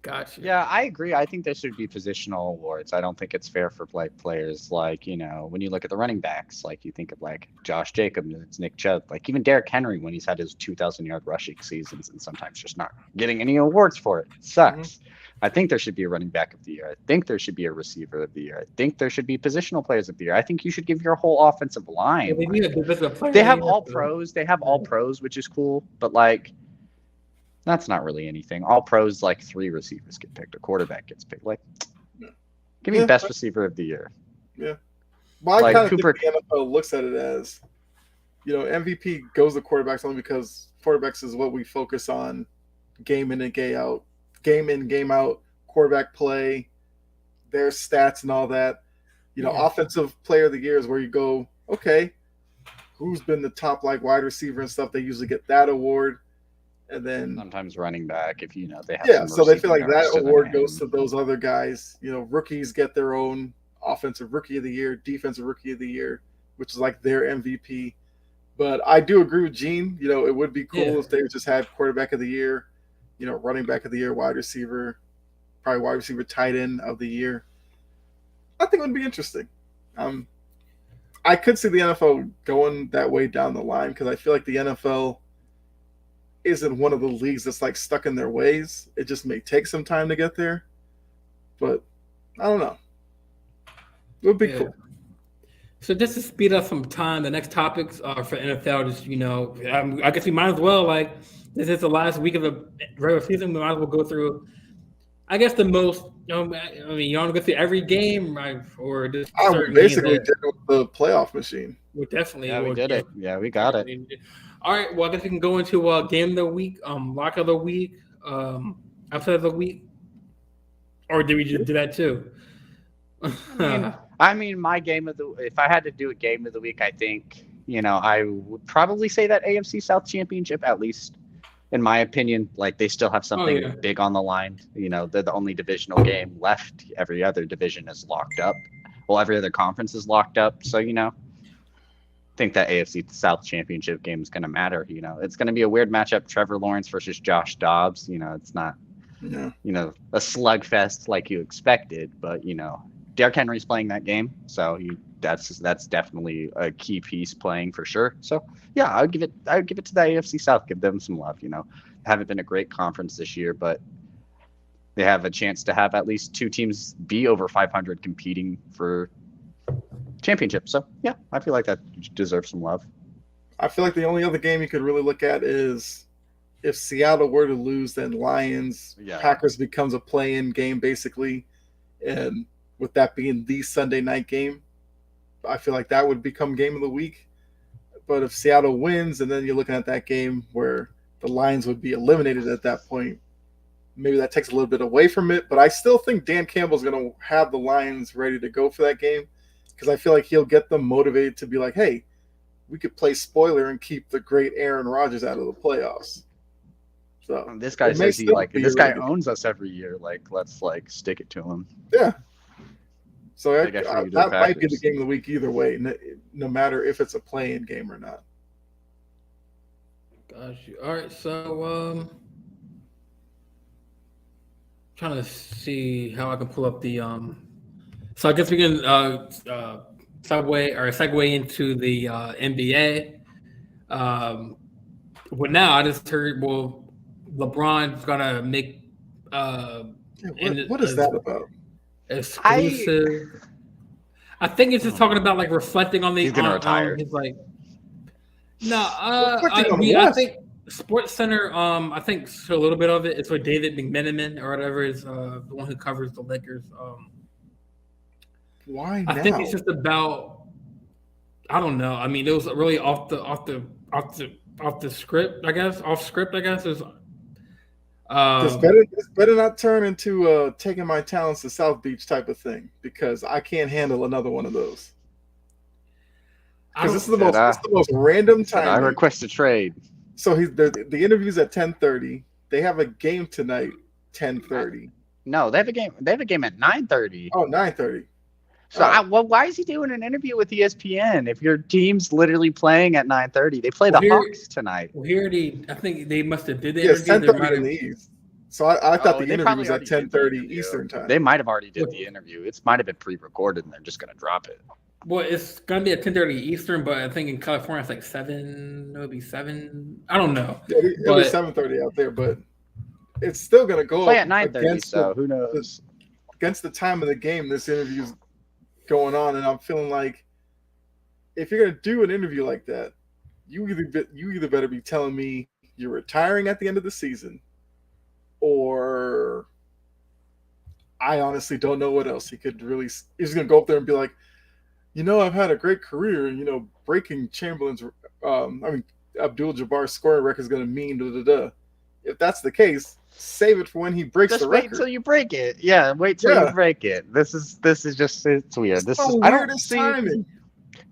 Gotcha. Yeah, I agree. I think there should be positional awards. I don't think it's fair for players like, when you look at the running backs, like you think of like Josh Jacobs, it's Nick Chubb, like even Derrick Henry when he's had his 2,000-yard rushing seasons and sometimes just not getting any awards for it. It sucks. Mm-hmm. I think there should be a running back of the year. I think there should be a receiver of the year. I think there should be positional players of the year. I think you should give your whole offensive line. They have all pros. They have all pros, which is cool. But like, that's not really anything. All pros, like 3 receivers get picked. A quarterback gets picked. Like, give me best receiver of the year. Yeah. Well, I kind of think the NFL looks at it as, MVP goes to quarterbacks only because quarterbacks is what we focus on game in and game in, game out, quarterback play, their stats and all that. Offensive player of the year is where you go, okay, who's been the top like wide receiver and stuff? They usually get that award. And then sometimes running back, if they have so they feel like that award goes to those other guys. Rookies get their own offensive rookie of the year, defensive rookie of the year, which is like their MVP. But I do agree with Gene. It would be cool if they just had quarterback of the year, running back of the year, wide receiver, probably wide receiver, tight end of the year. I think it would be interesting. I could see the NFL going that way down the line because I feel like the NFL isn't one of the leagues that's like stuck in their ways. It just may take some time to get there, but I don't know. It would be cool. So just to speed up some time, the next topics are for NFL. Just I guess we might as well like this is the last week of the regular season. We might as well go through. I guess the most. I mean, you want to go through every game, right? Or just I certain basically games did it with the playoff machine. would definitely. Yeah, we did it. Yeah, we got it. All right. Well, I guess we can go into game of the week, lock of the week, upset of the week, or did we just do that too? I mean, my game of the if I had to do a game of the week, I think I would probably say that AFC South Championship, at least in my opinion. Like they still have something big on the line. They're the only divisional game left. Every other division is locked up. Well, every other conference is locked up. So I think that AFC South Championship game is going to matter. It's going to be a weird matchup. Trevor Lawrence versus Josh Dobbs. It's not a slugfest like you expected, but Derrick Henry's playing that game, so that's definitely a key piece playing for sure. So yeah, I would give it to the AFC South. Give them some love. Haven't been a great conference this year, but they have a chance to have at least two teams be over 500 competing for championship. So yeah, I feel like that deserves some love. I feel like the only other game you could really look at is if Seattle were to lose, then Lions Packers becomes a play-in game basically, and with that being the Sunday night game, I feel like that would become game of the week. But if Seattle wins, and then you're looking at that game where the Lions would be eliminated at that point, maybe that takes a little bit away from it. But I still think Dan Campbell's going to have the Lions ready to go for that game because I feel like he'll get them motivated to be like, hey, we could play spoiler and keep the great Aaron Rodgers out of the playoffs. So this guy says this guy owns us every year. Like, let's stick it to him. Yeah. So that might be the game of the week either way, no matter if it's a play-in game or not. Gosh, all right. So, trying to see how I can pull up the. So I guess we can segue into the NBA. Well, now I just heard. Well, LeBron's gonna make. What is that about? Exclusive. I think it's just talking about reflecting on the. He's gonna retire. He's like, no. I think Sports Center. I think a little bit of it. It's with David McMenamin or whatever is the one who covers the Lakers. Why now? I think it's just about. I don't know. I mean, it was really off the script. I guess off script. I guess is. This better not turn into taking my talents to South Beach type of thing because I can't handle another one of those. Because this is the most random time. I request a trade. So the interview's at 10:30. They have a game tonight, 10:30. No, they have a game. They have a game at 9:30. Oh, 9:30. So why is he doing an interview with ESPN if your team's literally playing at 9:30? They play the Hawks tonight. Well, I think they must have did the interview. Yes, 10:30 in the East. So I thought the interview was at 10:30 Eastern time. They might have already did the interview. It might have been pre-recorded, and they're just going to drop it. Well, it's going to be at 10:30 Eastern, but I think in California it's 7. It would be 7. I don't know. Yeah, it'll be 7:30 out there, but it's still going to go play at 9:30. So who knows? Against the time of the game, this interview's going on, and I'm feeling like if you're gonna do an interview like that, you either better be telling me you're retiring at the end of the season, or I honestly don't know what else he could really. He's gonna go up there and be like, I've had a great career, and breaking Chamberlain's, Abdul-Jabbar's scoring record is gonna mean da. If that's the case, save it for when he breaks the record. Wait till you break it. Yeah, wait till you break it. This is just it's weird. This is I don't see timing.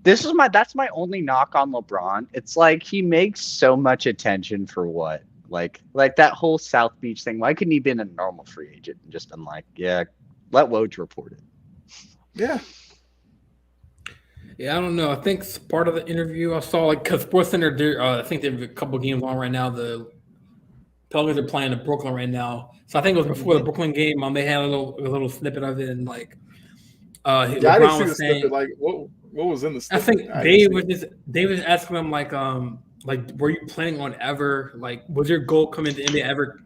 That's my only knock on LeBron. It's like he makes so much attention for what? Like that whole South Beach thing. Why couldn't he been a normal free agent and just been like, yeah, let Woj report it? Yeah. Yeah, I don't know. I think part of the interview I saw because SportsCenter, I think they have a couple games on right now. The Pelicans are playing in Brooklyn right now, so I think it was before the Brooklyn game. They had a little snippet of it, and I didn't see the snippet. Like, what was in the snippet? I think Dave was asking him were you planning on ever was your goal coming to NBA ever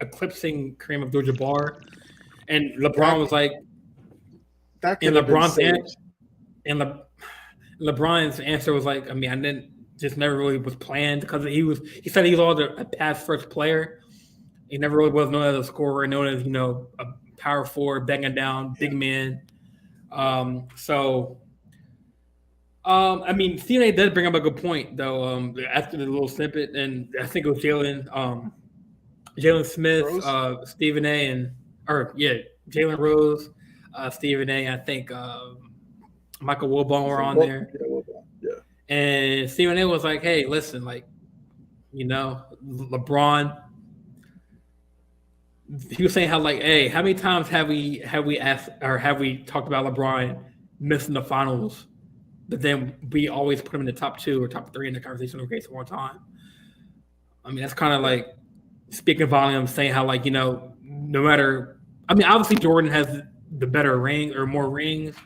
eclipsing Kareem Abdul-Jabbar? And LeBron was like, that and LeBron's answer was like, I just never really was planned because he said he was always a pass first player. He never really was known as a scorer, known as a power forward, banging down, big man. I mean, Stephen A. did bring up a good point though. After the little snippet, and I think it was Jalen Smith, Stephen A. Jalen Rose, Stephen A. I think Michael Wilbon were on there. Yeah. And Stephen A. was like, "Hey, listen, like, LeBron." He was saying how like, "Hey, how many times have we asked or have we talked about LeBron missing the finals, but then we always put him in the top 2 or top 3 in the conversation of greatest of all time?" I mean, that's kind of like speaking volumes, saying how like no matter. I mean, obviously Jordan has the better ring or more rings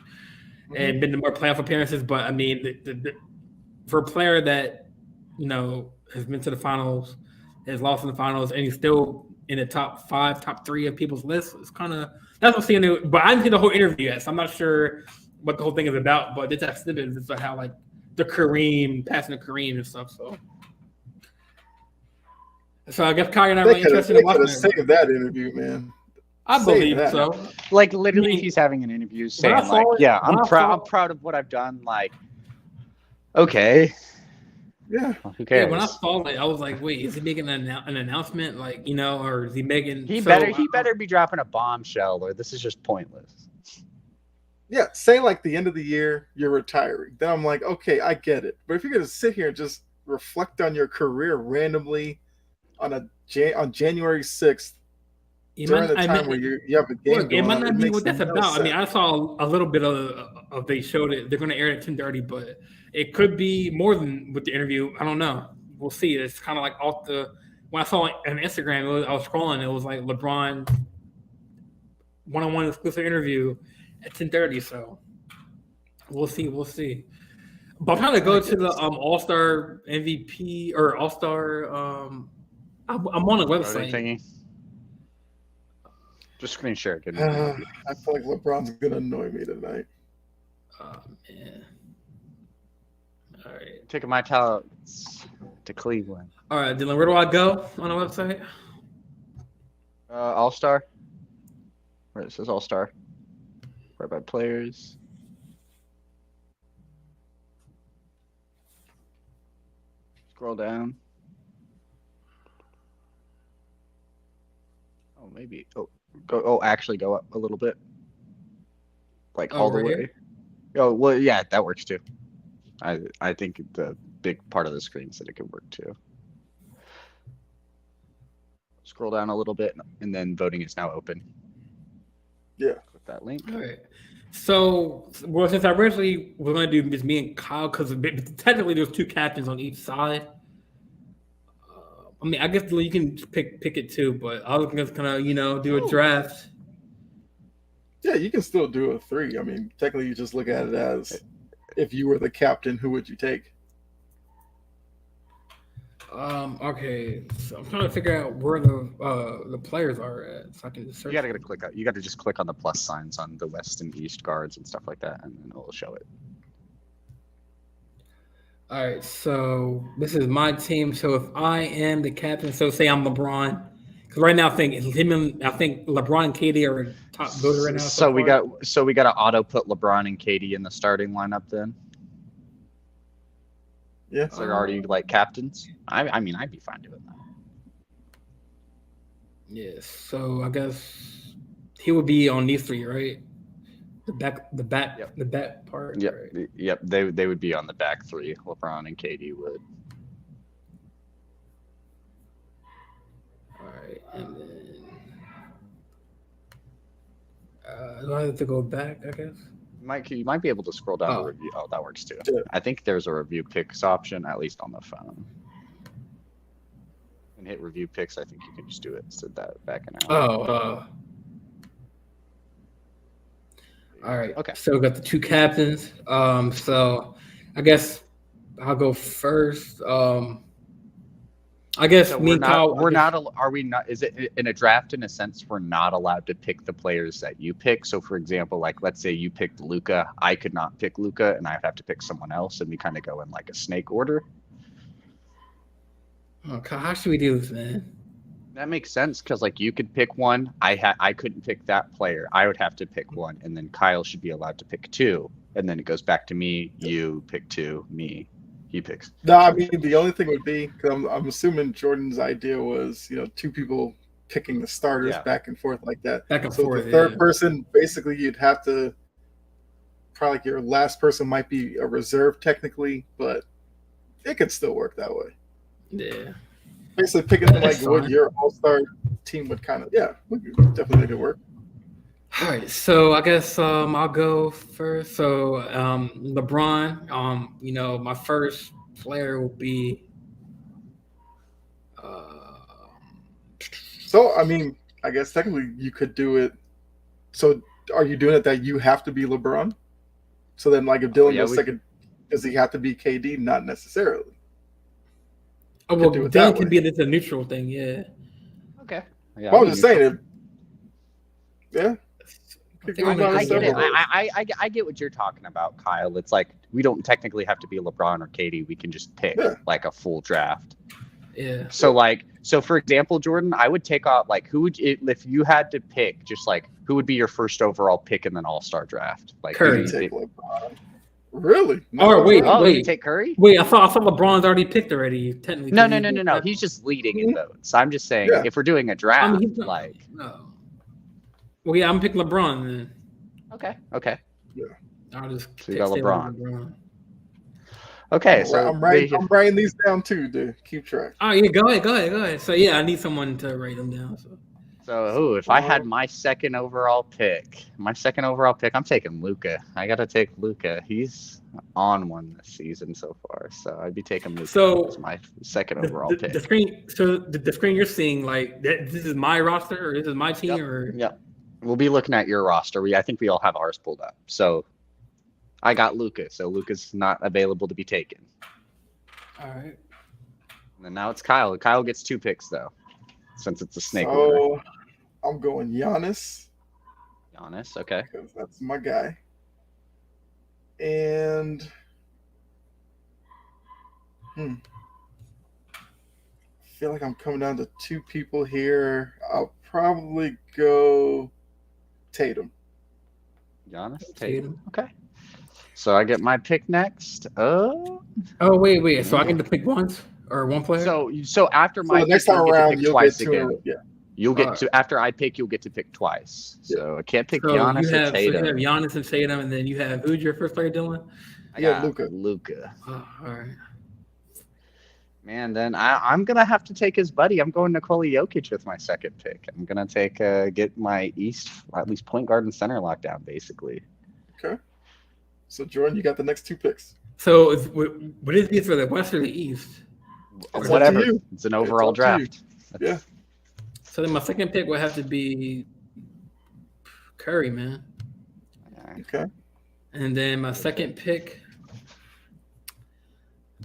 and been to more playoff appearances, but I mean, for a player that has been to the finals, has lost in the finals, and he's still in the top 5, top 3 of people's lists, it's kind of that's what I'm seeing. But I didn't see the whole interview yet, so I'm not sure what the whole thing is about. But it's that snippet. It's like how like the passing the Kareem and stuff. So I guess Kyle and I are interested in watching save that interview, man. I believe so. Like literally, he's having an interview saying like, "Yeah, I'm proud of what I've done." Like, okay, yeah, who cares? Yeah, when I saw it, I was like, "Wait, is he making an announcement? Like, or is he making?" He better be dropping a bombshell, or this is just pointless. Yeah, say like the end of the year you're retiring. Then I'm like, okay, I get it. But if you're gonna sit here and just reflect on your career randomly on January 6th. During the time where you have a game look, it might not be what that's about. I mean, I saw a little bit of they showed it. They're going to air it at 10:30, but it could be more than with the interview. I don't know. We'll see. It's kind of like when I saw it on Instagram, I was scrolling. It was like LeBron one-on-one exclusive interview at 10:30. So we'll see. But I'm trying to go to the All-Star MVP or All-Star. I'm on the website. Just screen share it. I feel like LeBron's gonna annoy me tonight. Oh man! All right, taking my talents to Cleveland. All right, Dylan. Where do I go on the website? All Star. Where it says All Star. Right by players. Scroll down. Oh, maybe. Actually go up a little bit. Like all the way. Oh, well, yeah, that works too. I think the big part of the screen said it could work too. Scroll down a little bit, and then voting is now open. Yeah. Click that link. All right. So, since I originally was going to do just me and Kyle, because technically there's 2 captains on each side. I mean, I guess you can pick it too, but I was just gonna, do a draft. Yeah, you can still do a 3. I mean, technically, you just look at it as if you were the captain, who would you take? Okay, so I'm trying to figure out where the players are at, so I can just search. You gotta just click on the plus signs on the West and East guards and stuff like that, and then it'll show it. All right, so this is my team. So if I am the captain, so say I'm LeBron, because right now I think LeBron and KD are top voter right now. So we got to auto put LeBron and KD in the starting lineup then. Yeah, so they're already like captains. I mean, I'd be fine doing that. Yes. So I guess he would be on these 3, right? The back part. Yep. Right? Yep. They would be on the back 3. LeBron and KD would. All right, and then do I have to go back? I guess. You might be able to scroll down the review. Oh, that works too. Yeah. I think there's a review picks option, at least on the phone. And hit review picks. I think you can just do it. Set that back and out. All right. Okay. So we got the 2 captains. So I guess I'll go first. I guess so me and Kyle. Are we not? Is it in a draft in a sense we're not allowed to pick the players that you pick? So for example, like let's say you picked Luka, I could not pick Luka, and I have to pick someone else, and we kind of go in like a snake order. Oh, God, how should we do this, man? That makes sense because like you could pick one. I couldn't pick that player. I would have to pick one, and then Kyle should be allowed to pick two, and then it goes back to me. You pick two, me. He picks. No, I mean the only thing would be because I'm assuming Jordan's idea was two people picking the starters Yeah. back and forth like that. Back and So forth. the third yeah. person, basically, you'd have to probably like your last person might be a reserve technically, but it could still work that way. Yeah. Basically, picking That's like what fine. your all-star team would kind of we could definitely make it work. All right, so I guess I'll go first. So LeBron, my first player will be. So I mean, I guess technically you could do it. So are you doing it that you have to be LeBron? So then, like, if Dylan goes second, does he have to be KD? Not necessarily. Oh, well, do it Dylan that can way. be a neutral thing, yeah. Okay. Yeah. Well, I'm just saying, yeah. I think I'm gonna I go get it. with- I get what you're talking about, Kyle. It's like we don't technically have to be LeBron or KD. We can just pick like a full draft. Yeah. So for example, Jordan, I would take out like if you had to pick, just like who would be your first overall pick in an All-Star draft? Like Curry. Take LeBron. Really? Oh, wait. Oh, you take Curry? Wait, I thought LeBron's already picked already. Technically. No. He's just leading in votes. I'm just saying if we're doing a draft, he's not, no. Well, yeah, I'm picking LeBron then. Okay. Yeah. I'll just So you got stay with LeBron. Okay, so I'm writing these down too to keep track. Oh yeah, go ahead. So yeah, I need someone to write them down. So if I had my second overall pick, I'm taking Luka. I gotta take Luka. He's on one this season so far, so I'd be taking Luka as my second overall pick. The screen you're seeing, like this is my roster or this is my team or We'll be looking at your roster. I think we all have ours pulled up. So I got Luka, so Luka's not available to be taken. All right. And then now it's Kyle. Kyle gets 2 picks though, since it's a snake So order. I'm going Giannis. Okay. Because that's my guy. And I feel like I'm coming down to 2 people here. I'll probably go Tatum. Giannis, Tatum. Okay. So I get my pick next. Oh wait. So I get to pick once or one player. So after my next time around, you'll get 2 again. You'll get to after I pick, you'll get to pick twice. So I can't pick Giannis or Tatum. So you have Giannis and Tatum, and then you have who's your first player, Dylan? I got Luka. Oh, all right. Man, then I'm gonna have to take his buddy. I'm going Nikola Jokic with my second pick. I'm gonna get my East at least point guard and center lockdown, basically. Okay. So Jordan, you got the next 2 picks. So what is this for the West or the East? Whatever. It's an overall draft. Yeah. So then my second pick would have to be Curry, man. Okay. And then my second pick,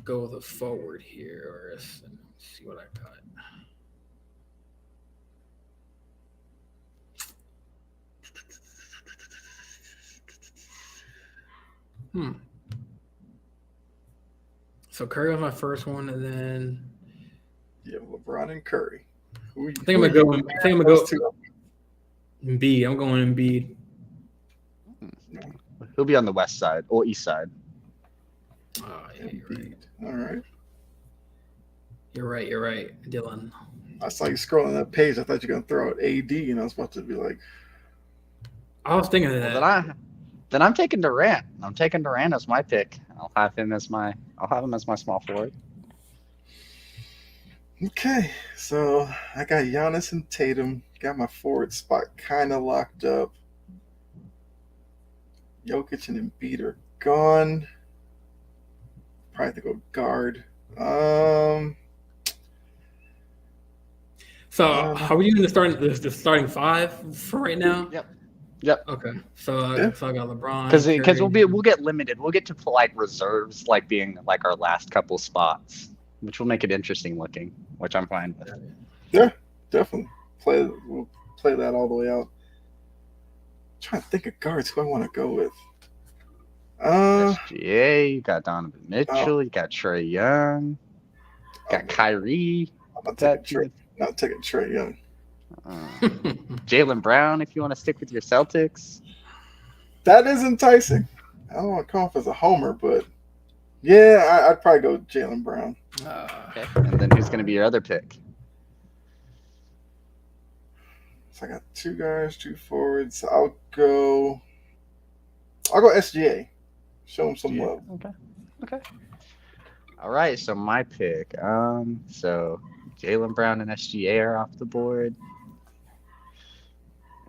go with a forward here, or let's see what I got. So Curry was my first one, and then LeBron and Curry. I think I'm gonna go Embiid. I'm going Embiid. He'll be on the west side or east side. Oh, yeah, you're right. All right. You're right, Dylan. I saw you scrolling that page. I thought you were gonna throw out AD, and I was about to be like, I was thinking of that. Well, then I'm taking Durant. I'm taking Durant as my pick. I'll have him as my small forward. Okay, so I got Giannis and Tatum. Got my forward spot kind of locked up. Jokic and Embiid are gone. Probably have to go guard. So are we doing the starting 5 for right now? Yep. Okay. So I got LeBron. Because we'll get limited. We'll get to like reserves, like being like our last couple spots, which will make it interesting looking, which I'm fine with. Yeah, definitely. We'll play that all the way out. I'm trying to think of guards who I want to go with. SGA, you got Donovan Mitchell, you got Trae Young. Got Kyrie. I'm not taking Trae Young. Jaylen Brown, if you want to stick with your Celtics. That is enticing. I don't want to come off as a homer, but yeah, I'd probably go Jaylen Brown. Okay. And then who's going to be your other pick? So I got 2 guys, 2 forwards. I'll go SGA. Show him some love. Okay. All right. So my pick. So Jaylen Brown and SGA are off the board.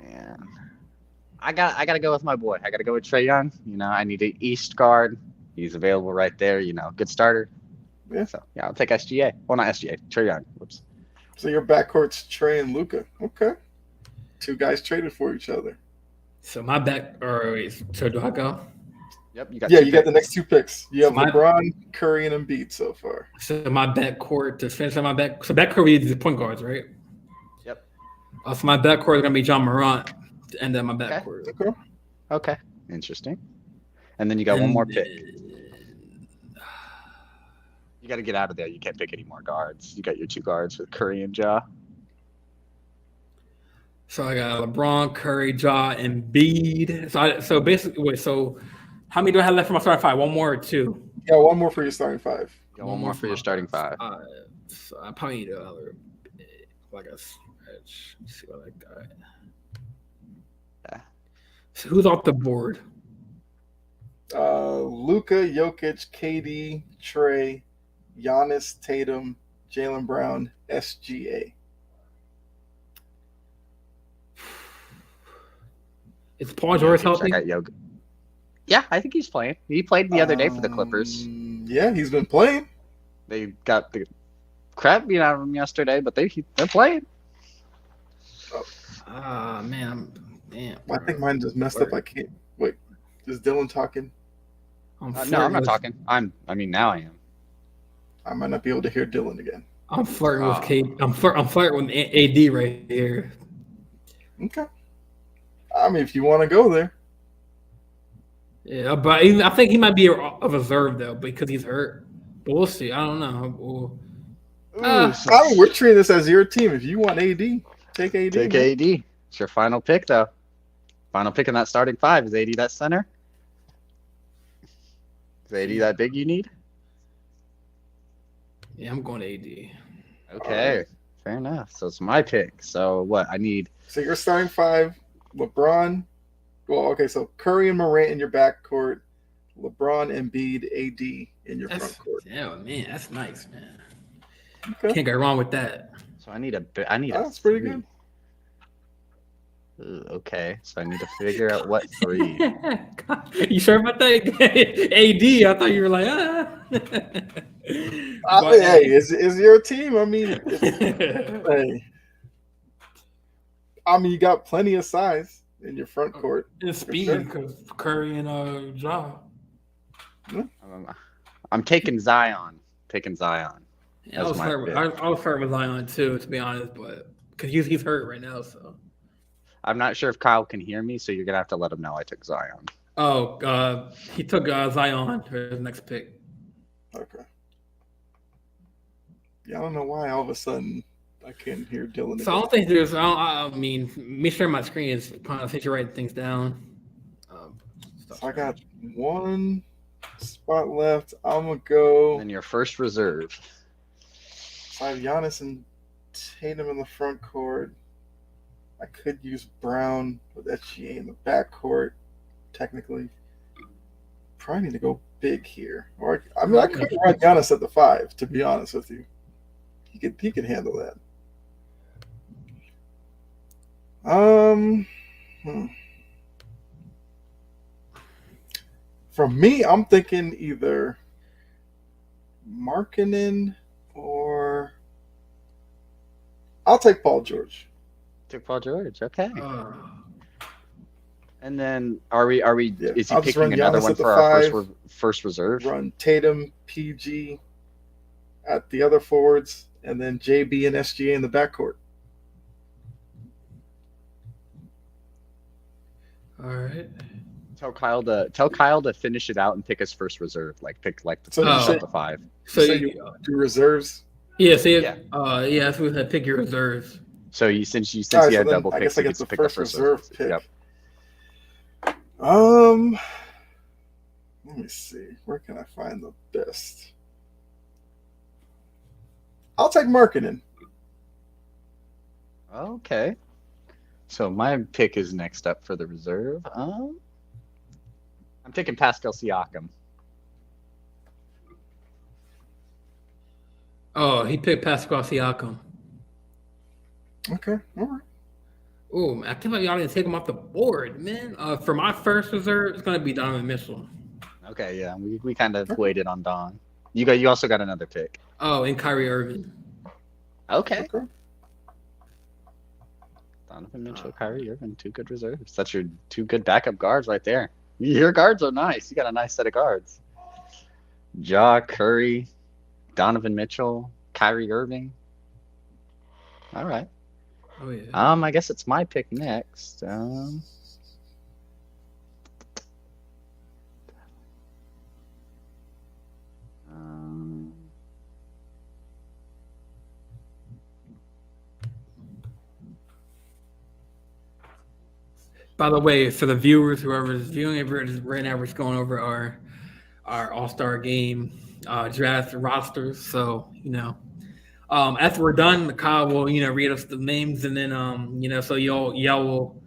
And I got to go with my boy. I got to go with Trae Young. I need an East guard. He's available right there. Good starter. Yeah. So yeah, I'll take SGA. Well, not SGA. Trae Young. Whoops. So your backcourt's Trae and Luka. Okay. 2 guys traded for each other. So my back, so do I go? Yep. You got the next 2 picks. You have LeBron, Curry, and Embiid so far. So my backcourt to finish on my back. So backcourt we need the point guards, right? Yep. So my backcourt is gonna be John Morant, and then my backcourt. Okay. Interesting. And then you got one more pick. You got to get out of there. You can't pick any more guards. You got your 2 guards with Curry and Ja. So I got LeBron, Curry, Ja, and Embiid. So basically, wait. So how many do I have left for my starting 5? 1 more or 2? Yeah, 1 more for your starting 5. Got one more for your starting 5. So I probably need another like a stretch. Let's see what I got. Yeah. So who's off the board? Luka, Jokic, KD, Trae, Giannis, Tatum, Jaylen Brown, SGA. Is Paul George healthy? Yeah, I think he's playing. He played the other day for the Clippers. Yeah, he's been playing. They got the crap beat out of him yesterday, but they're playing. Man, damn. I think mine just messed up. I can't. Wait, is Dylan talking? No, I'm not talking. Now I am. I might not be able to hear Dylan again. I'm flirting with Kate. I'm flirting with AD right here. Okay. I mean, if you want to go there. Yeah, but I think he might be a reserve though because he's hurt. But we'll see. I don't know. We're treating this as your team. If you want AD, take AD. Take AD. It's your final pick, though. Final pick in that starting 5. Is AD that center? Is AD that big you need? Yeah, I'm going AD. Okay, fair enough. So it's my pick. So what? I need. So you're starting 5. LeBron. Well, okay. So Curry and Morant in your backcourt. LeBron, Embiid, AD in your front court. Yeah, man, that's nice, man. Okay. Can't go wrong with that. So I need a. That's pretty good. Okay, so I need to figure out what 3. You sure about that? AD, I thought you were like, Hey, is your team? I mean, hey. I mean, you got plenty of size in your front court. And speed, because Curry and Ja. I'm taking Zion. Yeah, I was hurt with Zion too, to be honest, but because he's hurt right now, so. I'm not sure if Kyle can hear me, so you're gonna have to let him know I took Zion. Oh, he took Zion for his next pick. Okay. Yeah, I don't know why all of a sudden I can't hear Dylan. So I don't think there's. I mean, me sharing my screen is kind of since you're writing things down. So I got 1 spot left. I'm gonna go. And your first reserve. So I have Giannis and Tatum in the front court. I could use Brown with SGA in the backcourt. Technically, probably need to go big here. Or I could run Giannis at the 5. To be honest with you, he can handle that. For me, I'm thinking either Markkanen or I'll take Paul George. Took Paul George, okay. And then are we? Yeah, is he picking another one for our first reserve? Run Tatum, PG at the other forwards, and then JB and SGA in the backcourt. All right. Tell Kyle to finish it out and pick his first reserve. Pick the 5. So you do reserves. Yeah, see, Yeah. that's what I pick your reserves. So since you All right, had so then double I picks, guess I you get get to the pick the first first reserve pick. Yep. Let me see. Where can I find the best? I'll take marketing. Okay. So my pick is next up for the reserve. I'm taking Pascal Siakam. Oh, he picked Pascal Siakam. Okay, all right. Oh, I can't believe y'all didn't take him off the board, man. For my first reserve, it's gonna be Donovan Mitchell. Okay, yeah, we kind of waited on Don. You also got another pick. Oh, and Kyrie Irving. Okay. Okay. Donovan Mitchell, Kyrie Irving, 2 good reserves. That's your 2 good backup guards right there. Your guards are nice. You got a nice set of guards. Ja, Curry, Donovan Mitchell, Kyrie Irving. All right. Oh yeah. I guess it's my pick next. By the way, for the viewers, whoever's viewing it right now, we're just going over our All-Star game draft rosters. So, after we're done, Kyle will, read us the names, and then so y'all will,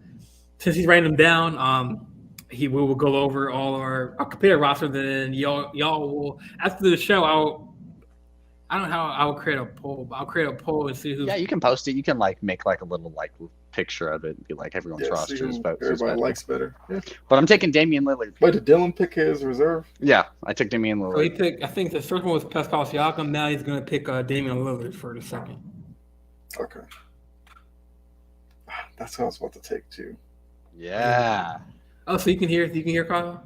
since he's writing them down, we will go over all our compare roster. Then y'all will, after the show, I don't know how I'll create a poll, but I'll create a poll and see who. Yeah, you can post it. You can make a little picture of it and be like everyone's rosters. Everybody likes better. Yeah. But I'm taking Damian Lillard. Wait, did Dylan pick his reserve? Yeah, I took Damian Lillard. So he picked. I think the first one was Pascal Siakam. Now he's going to pick Damian Lillard for the second. Okay. That's what I was about to take too. Yeah. Oh, so you can hear Kyle?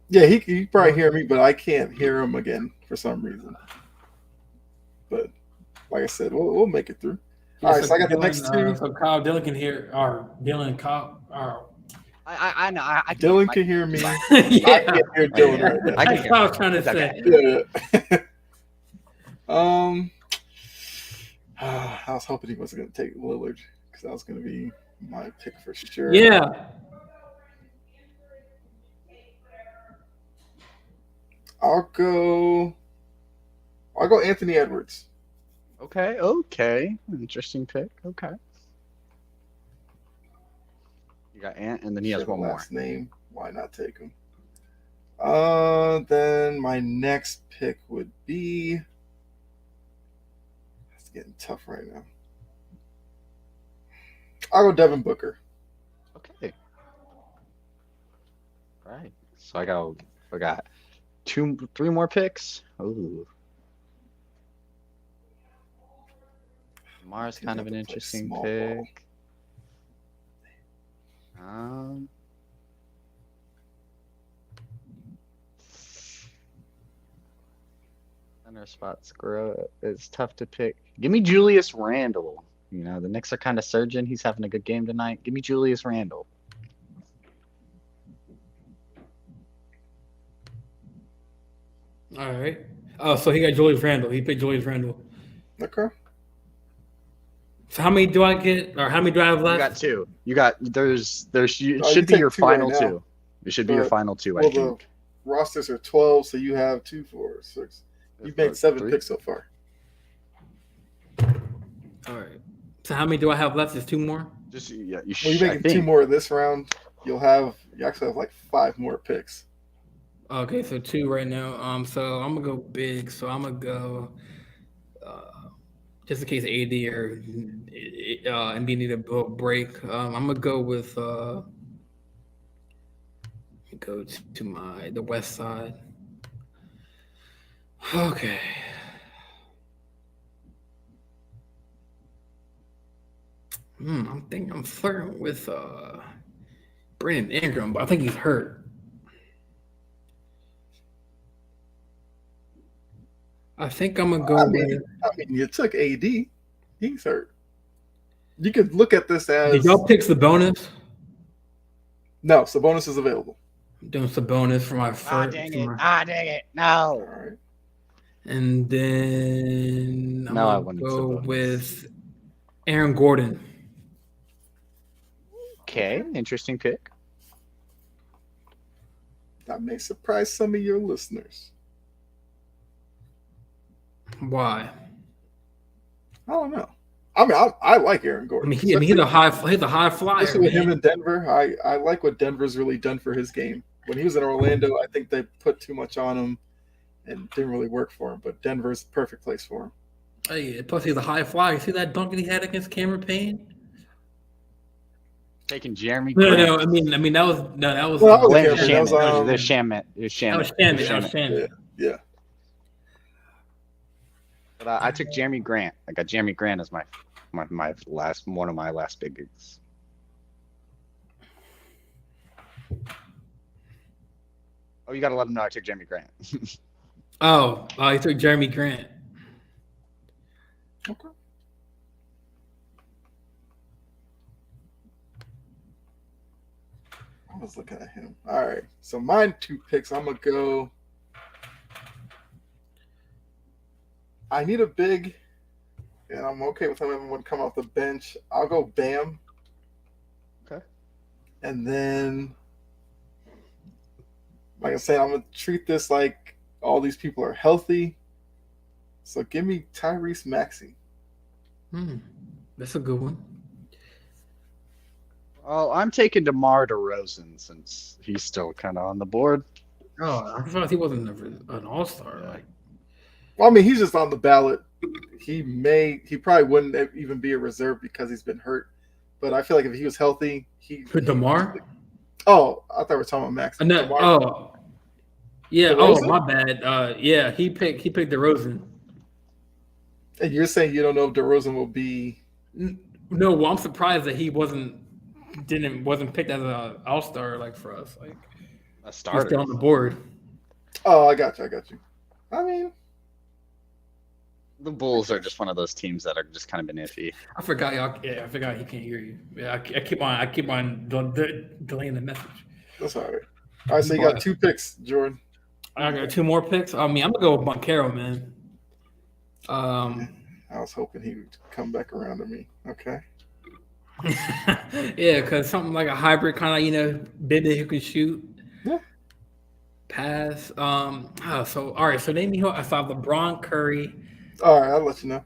Yeah, he can probably hear me, but I can't hear him again for some reason. But like I said, we'll make it through. Yeah, all right, so I got the next 2. So Kyle, Dylan can hear, or Dylan and Kyle. I know. Dylan can hear me. Yeah. I can't hear Dylan right now. I can That's hear what I was trying to It's say. okay. Yeah. I was hoping he wasn't going to take Lillard because that was going to be my pick for sure. Yeah. I'll go Anthony Edwards. Okay. Interesting pick. Okay. You got Ant, and then he has one more. Last name. Why not take him? Then my next pick would be. It's getting tough right now. I'll go Devin Booker. Okay. Right. So I got 3 more picks. Ooh. Mars kind of an interesting pick. Center spots it's tough to pick. Give me Julius Randle. The Knicks are kind of surging. He's having a good game tonight. Give me Julius Randle. All right. Oh, so he got Julius Randle. He picked Julius Randle. Okay. So how many do I get, or how many do I have left? You got 2. You got it you should be take your 2 right final now. 2. It should be your final 2. Well, I think. the rosters are 12, so you have 2, 4, 6. You've made 7 3. picks so far. All right. So how many do I have left? Is 2 more? Just you Well, should. you're making 2 more this round. You actually have like 5 more picks. Okay, so 2 right now. So I'm gonna go big. So I'm gonna go, just in case AD or Embiid need a break. I'm gonna go with go to the west side. Okay. I think I'm flirting with Brandon Ingram, but I think he's hurt. I think I'm gonna go. I mean, you took AD. He's hurt. You could look at this as. Did y'all pick Sabonis? No, Sabonis is available. I'm doing Sabonis for my first. Dang it! No. All right. And then I'm No, I gonna wanted go Sabonis. with Aaron Gordon. Okay, interesting pick. That may surprise some of your listeners. Why? I don't know. I mean, I like Aaron I Gordon. mean, he's a high flyer, Especially with him man. in Denver. I like what Denver's really done for his game. When he was in Orlando, I think they put too much on him and didn't really work for him. But Denver's the perfect place for him. Hey, plus he's a high flyer. See that dunk that he had against Cameron Payne? Taking Jeremy No, Grant. no. I mean that was Well, that was Blame Cameron. That was Shamit. There's Shamit. Shamit. Yeah. But I took Jeremy Grant. I got Jeremy Grant as my last one of my last biggest. Oh, you gotta let him know I took Jeremy Grant. He took Jeremy Grant. Okay. I was looking at him. All right. So mine 2 picks. I'm gonna go. I need a big, and I'm okay with having come off the bench. I'll go Bam. Okay. And then, like I said, I'm gonna treat this like all these people are healthy. So give me Tyrese Maxey. That's a good one. Oh, I'm taking DeMar DeRozan since he's still kind of on the board. Oh, I thought he wasn't an all-star. Like, Well, I mean, he's just on the ballot. He probably wouldn't even be a reserve because he's been hurt. But I feel like if he was healthy, for DeMar? Oh, I thought we were talking about Max. No, DeMar. yeah. DeRozan? Oh, my bad. Yeah, he picked DeRozan. And you're saying you don't know if DeRozan will be? No, well, I'm surprised that he wasn't picked as an all-star like for us. Like, A he's starter. still on the board. Oh, I got you. I mean, The Bulls are just one of those teams that are just kind of been iffy. I forgot y'all. Yeah, I forgot he can't hear you. Yeah, I keep on delaying the message. that's all right. All right, so you got 2 picks, Jordan. I got 2 more picks. I mean, I'm gonna go with Boncaro, man. I was hoping he would come back around to me. Okay. Yeah, because something like a hybrid kind of, big that who can shoot, Yeah. pass. So all right. So name me who I saw: LeBron, Curry. All right, I'll let you know.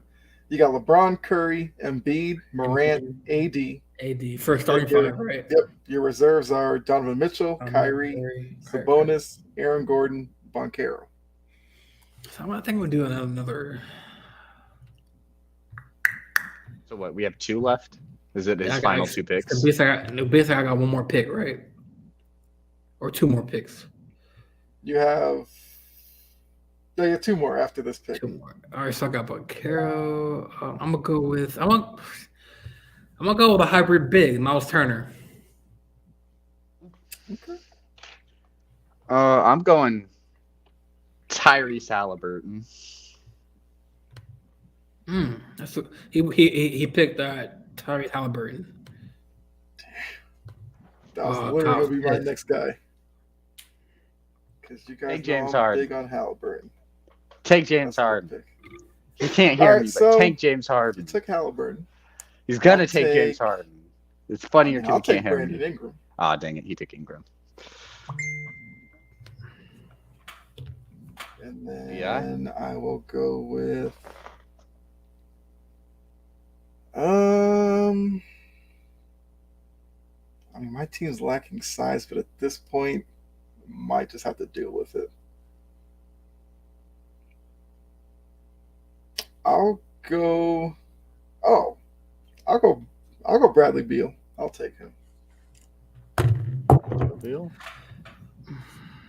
You got LeBron, Curry, Embiid, Morant, AD. AD for starting five, right? Yep. Your reserves are Donovan Mitchell, Kyrie, Sabonis, Aaron Gordon, Boncaro. So I think we'll do another. So what? We have 2 left. Is it his Yeah, final 2 picks? Basically, I got 1 more pick, right? Or 2 more picks. You have 2 more after this pick. 2 more. All right, so I got Boncaro. I'm gonna go with a hybrid big, Miles Turner. Okay. I'm going Tyrese Halliburton. That's he picked Tyrese Halliburton. That was literally going to be my shit. next guy. Because you guys Take James know I'm Harden. big on Halliburton. Take James That's my Harden. pick. You can't All hear right, me, so but take James You Harden. took Halliburton. He's gonna I'll take take- James Harden. It's funnier because I'll you can't take hear Brandon me. Ingram. Ah, dang it, he took Ingram. And then Yeah. I will go with I mean my team's lacking size, but at this point might just have to deal with it. I'll go Bradley Beal. I'll take him. Bill.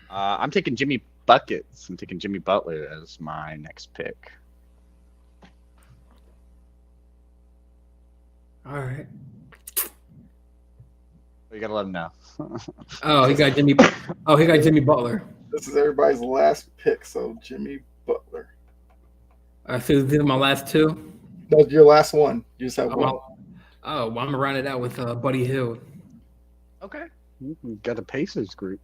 I'm taking Jimmy Buckets. I'm taking Jimmy Butler as my next pick. All right. You gotta let him know. He got Jimmy Butler. This is everybody's last pick, so Jimmy Butler. All right, so these are my last 2. No, your last one. You just have one. I'm gonna round it out with Buddy Hield. Okay. You got a Pacers group.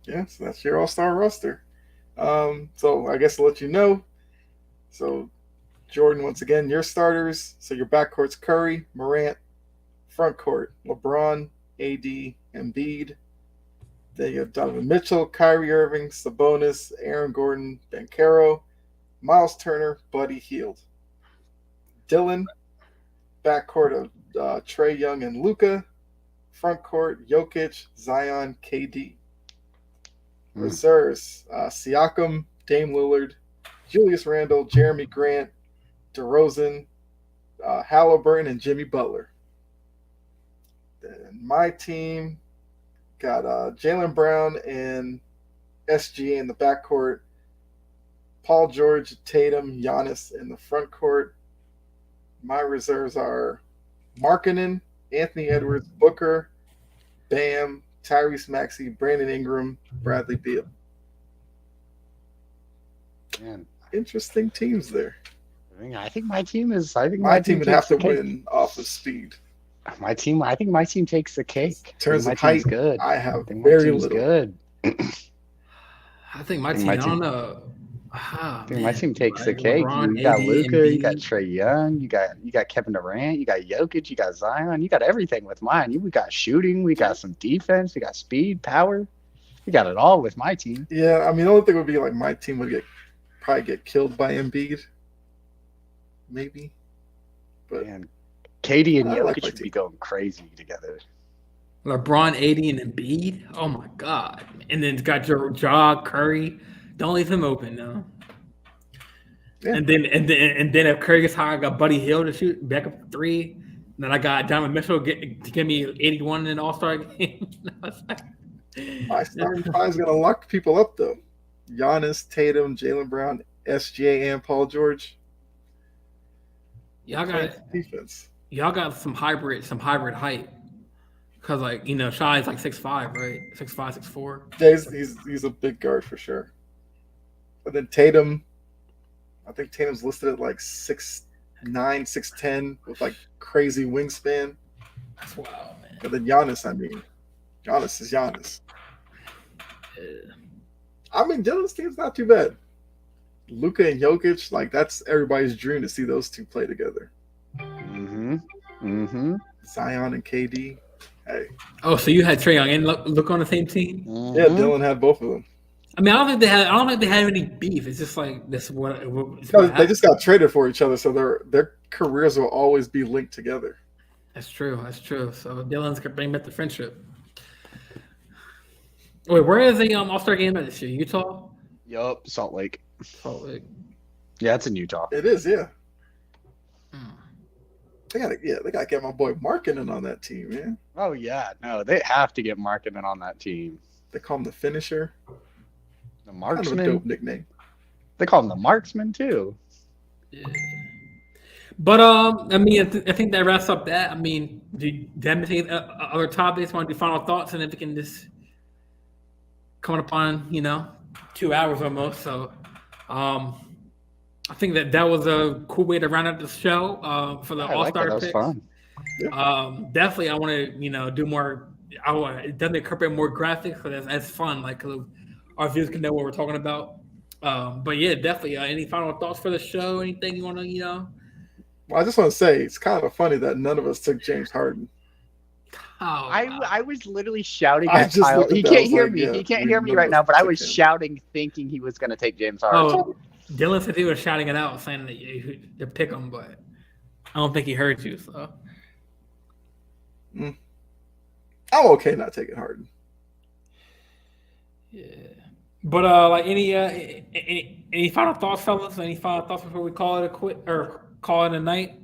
Yeah, so that's your all-star roster. So I guess I'll let you know. So Jordan, once again, your starters. So your backcourt's Curry, Morant, front court, LeBron, AD, Embiid. Then you have Donovan Mitchell, Kyrie Irving, Sabonis, Aaron Gordon, Banchero, Miles Turner, Buddy Hield. Dylan, backcourt of Trey Young and Luca. Front court, Jokic, Zion, KD. Reserves, Siakam, Dame Lillard, Julius Randle, Jeremy Grant, DeRozan, Halliburton, and Jimmy Butler. Then my team got Jaylen Brown and SGA in the backcourt, Paul George, Tatum, Giannis in the front court. My reserves are Markkanen, Anthony Edwards, Booker, Bam, Tyrese Maxey, Brandon Ingram, Bradley Beal. Man, Interesting teams there. I think my team is. I think My team would have to takes the cake. win off of speed. My team. I think my team takes the cake. In terms I of think my team's height, good. I have I think my very team's little. good. I think my team. I don't know. Ah, I think my team takes the like cake. LeBron, You got AD, Luca, you got Embiid. Trey Young, you got Kevin Durant, you got Jokic, you got Zion, you got everything with mine. We got shooting, we got some defense, we got speed, power. We got it all with my team. Yeah, I mean, the only thing would be like my team would probably get killed by Embiid, maybe. But Man, Katie and I like Jokic my would be team. going crazy together. LeBron, AD, and Embiid. Oh my god! And then it's got your Ja Curry. Don't leave him open now. Yeah. And then if Curry gets high, I got Buddy Hill to shoot back up three. And then I got Donovan Mitchell to give me 81 in an All-Star game. my starting five is gonna lock people up though. Giannis, Tatum, Jaylen Brown, SGA, and Paul George. y'all got Defense. some hybrid height. Cause like Shy is like 6'5", right? 6'5", 6'4". Yeah, he's a big guard for sure. But then Tatum, I think Tatum's listed at like 6'9", 6'10", with like crazy wingspan. That's wild, man. But then Giannis, I mean, Giannis is Giannis. Yeah. I mean, Dylan's team's not too bad. Luka and Jokic, like that's everybody's dream to see those two play together. Zion and KD. Hey, Oh, so you had Trey Young and look on the same team? yeah, Dylan had both of them. I mean, I don't think they had any beef. It's just like this. They just got traded for each other, so their careers will always be linked together. That's true. So Dylan's gonna bring back the friendship. Wait, where is the All-Star game at this year? Utah? Yup, Salt Lake. Salt Lake. Yeah, it's in Utah. It is, yeah. Hmm. They gotta get my boy Markkanen on that team, man. Oh yeah, no, they have to get Markkanen on that team. They call him the finisher. The Kind of a marksman. dope nickname. They call him the marksman too. Yeah. But I mean, I think that wraps up that. I mean, do you have any other topics? Want to do final thoughts, and if we can just coming upon 2 hours almost. So, I think that was a cool way to round out the show for the I All like that. Star That was picks. fun. Definitely, I want to do more. I want to definitely incorporate more graphics because that's fun. Like our viewers can know what we're talking about. But yeah, definitely. Any final thoughts for the show? Anything you want to Well, I just want to say it's kind of funny that none of us took James Harden. Oh, I was literally shouting I at just Kyle. looked at He that, I can't was hear like, me. yeah, He can't we hear me none right of now, us but I took was him. shouting, thinking he was going to take James Harden. Oh, Dylan said he was shouting it out, saying that to pick him, but I don't think he heard you. So I'm okay not taking Harden. yeah. But like any final thoughts, fellas? Any final thoughts before we call it a quit or call it a night?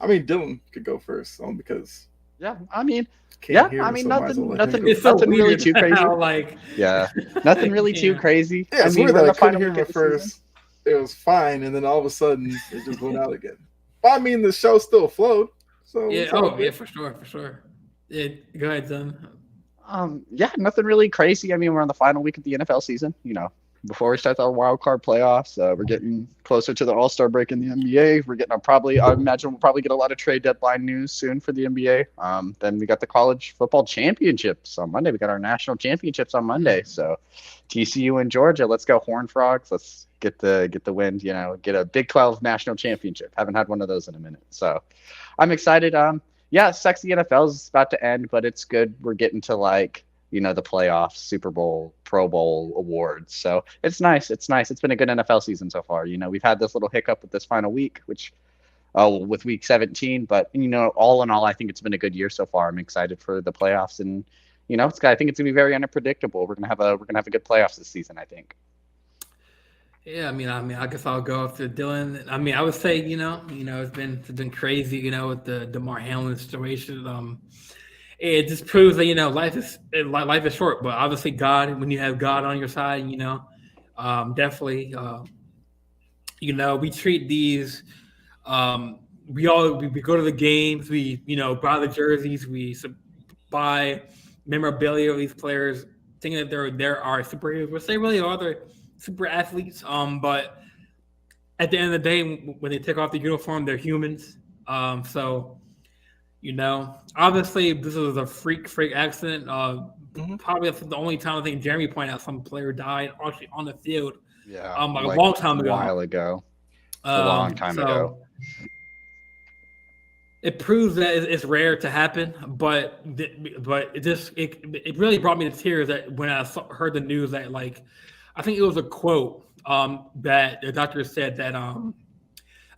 I mean, Dylan could go first, only because Yeah, I mean, can't hear me, so might as well let him nothing go. It's so Nothing really weird too crazy. how, like, yeah, nothing really too Yeah. crazy. Yeah, it's weird we're in that I the couldn't final hear week him of at the season. first. It was fine, and then all of a sudden it just went out again. But I mean, the show still flowed. So yeah, it's all yeah, good. for sure. Yeah, go ahead, son. Yeah, nothing really crazy. I mean, we're on the final week of the NFL season. before we start our wild card playoffs. We're getting closer to the All-Star break in the NBA. I imagine we'll probably get a lot of trade deadline news soon for the NBA. Then we got the college football championships on Monday. We got our national championships on Monday. So TCU and Georgia, let's go Horned Frogs. Let's get the win, get a Big 12 national championship. Haven't had one of those in a minute. So I'm excited. Yeah, sexy NFL is about to end, but it's good. We're getting to the playoffs, Super Bowl, Pro Bowl awards. So it's nice. It's nice. It's been a good NFL season so far. We've had this little hiccup with this final week, with week 17, but all in all, I think it's been a good year so far. I'm excited for the playoffs, and I think it's gonna be very unpredictable. We're gonna have a good playoffs this season, I think. Yeah, I guess I'll go after Dylan. I would say, it's been crazy, with the Damar Hamlin situation. It just proves that life is short, but obviously when you have God on your side, definitely, we treat these. We go to the games, we buy the jerseys, we buy memorabilia of these players, thinking that they're our superheroes, which they really are. They're super athletes. But at the end of the day, when they take off the uniform, they're humans. So. Obviously this was a freak accident. Probably the only time I think Jeremy pointed out some player died actually on the field. Yeah, a long time ago. A while ago. A long time ago. It proves that it's rare to happen, but it really brought me to tears that when I heard the news that I think it was a quote that the doctor said that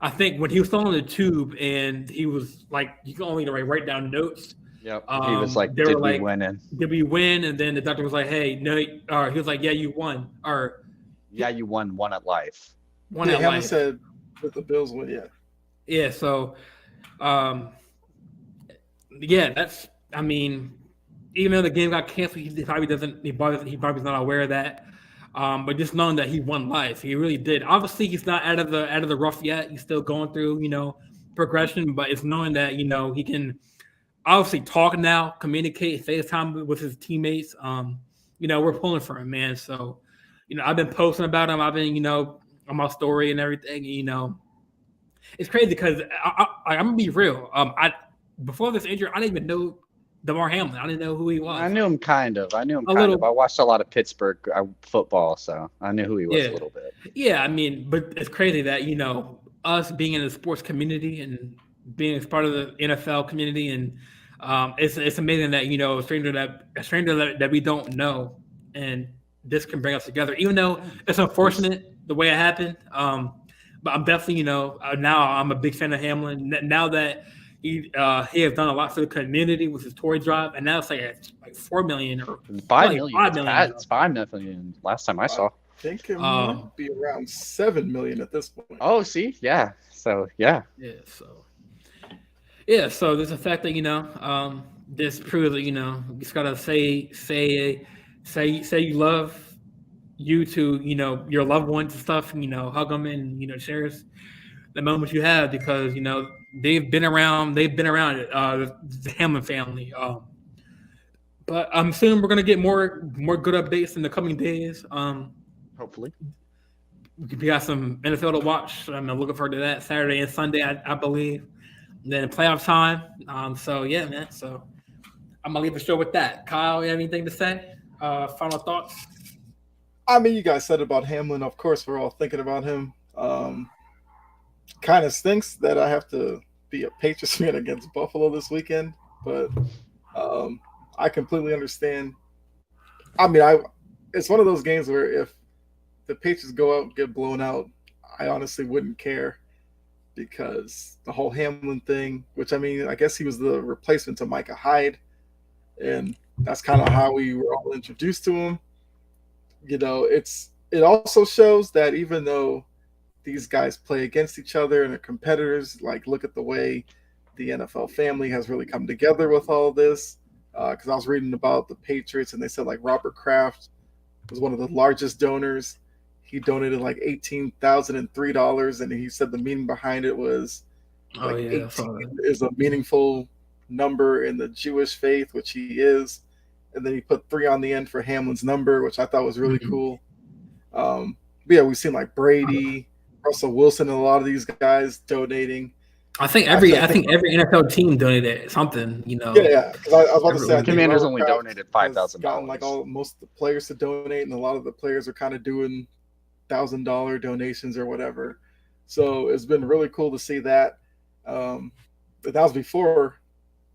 I think when he was still on the tube and he was you can only write down notes. Yep. He was like, "Did we win?" Did we win? And then the doctor was like, "Hey, no." Or he was like, "Yeah, you won." Or yeah, you won at life. One at life. Said that the Bills win. Yeah. Yeah. So, yeah, that's. Even though the game got canceled, he probably doesn't. He probably not aware of that. But just knowing that he won life, he really did. Obviously, he's not out of the rough yet. He's still going through, progression. But it's knowing that he can obviously talk now, communicate, FaceTime with his teammates. We're pulling for him, man. So, I've been posting about him. I've been, on my story and everything. It's crazy because I'm gonna be real. Before this injury, I didn't even know Damar Hamlin. I didn't know who he was. I knew him kind of. I watched a lot of Pittsburgh football, so I knew who he was a little bit. Yeah, but it's crazy that us being in the sports community and being as part of the NFL community, and it's amazing that a stranger that we don't know, and this can bring us together. Even though it's unfortunate the way it happened, but I'm definitely now I'm a big fan of Hamlin. Now that he has done a lot for the community with his toy drop, and now it's like 4 million or 5 million. 5 million. It's 5 million. Last time I saw. I think it might be around 7 million at this point. Oh, see, yeah. So yeah. So there's the fact that this proves that you just gotta say you love you to your loved ones and stuff. Hug them and cherish the moments you have because they've been around it, the Hamlin family. But I'm assuming we're gonna get more good updates in the coming days. Hopefully, we got some NFL to watch. I'm looking forward to that Saturday and Sunday, I believe. And then playoff time. So yeah, man. So I'm gonna leave the show with that. Kyle, you have anything to say? Final thoughts? You guys said about Hamlin. Of course, we're all thinking about him. Kind of stinks that I have to be a Patriots fan against Buffalo this weekend, but I completely understand. It's one of those games where if the Patriots go out and get blown out, I honestly wouldn't care because the whole Hamlin thing, which I guess he was the replacement to Micah Hyde, and that's kind of how we were all introduced to him. It also shows that even though these guys play against each other and are competitors, look at the way the NFL family has really come together with all this. Because I was reading about the Patriots and they said Robert Kraft was one of the largest donors. He donated $18,003, and he said the meaning behind it was 18 is a meaningful number in the Jewish faith, which he is. And then he put 3 on the end for Hamlin's number, which I thought was really cool. But yeah, we've seen like Brady, Russell Wilson, and a lot of these guys donating. I think every NFL team donated something, Yeah. Because I was about to say, I think Commanders Robert only Kraft donated has $5,000. gotten like most of the players to donate, and a lot of the players are kind of doing $1,000 donations or whatever. So it's been really cool to see that. But that was before,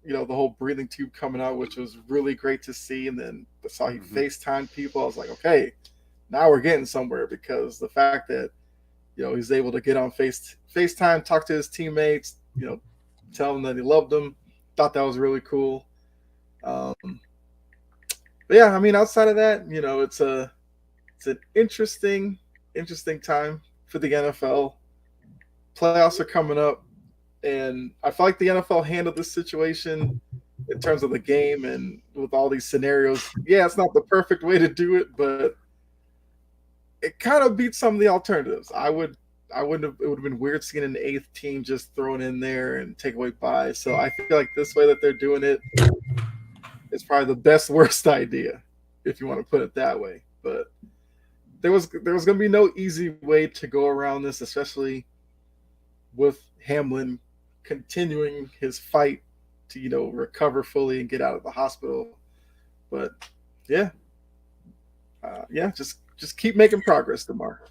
the whole breathing tube coming out, which was really great to see. And then I saw he FaceTime people. I was like, okay, now we're getting somewhere, because the fact that he's able to get on FaceTime, talk to his teammates, tell them that he loved them. Thought that was really cool. But yeah, I mean, outside of that, it's an interesting time for the NFL. Playoffs are coming up, and I feel like the NFL handled this situation in terms of the game and with all these scenarios. Yeah, it's not the perfect way to do it, but it kind of beats some of the alternatives. It would have been weird seeing an 8th team just thrown in there and take away buys. So I feel like this way that they're doing it is probably the best worst idea, if you want to put it that way. But there was going to be no easy way to go around this, especially with Hamlin continuing his fight to recover fully and get out of the hospital. But yeah, just keep making progress, Damar.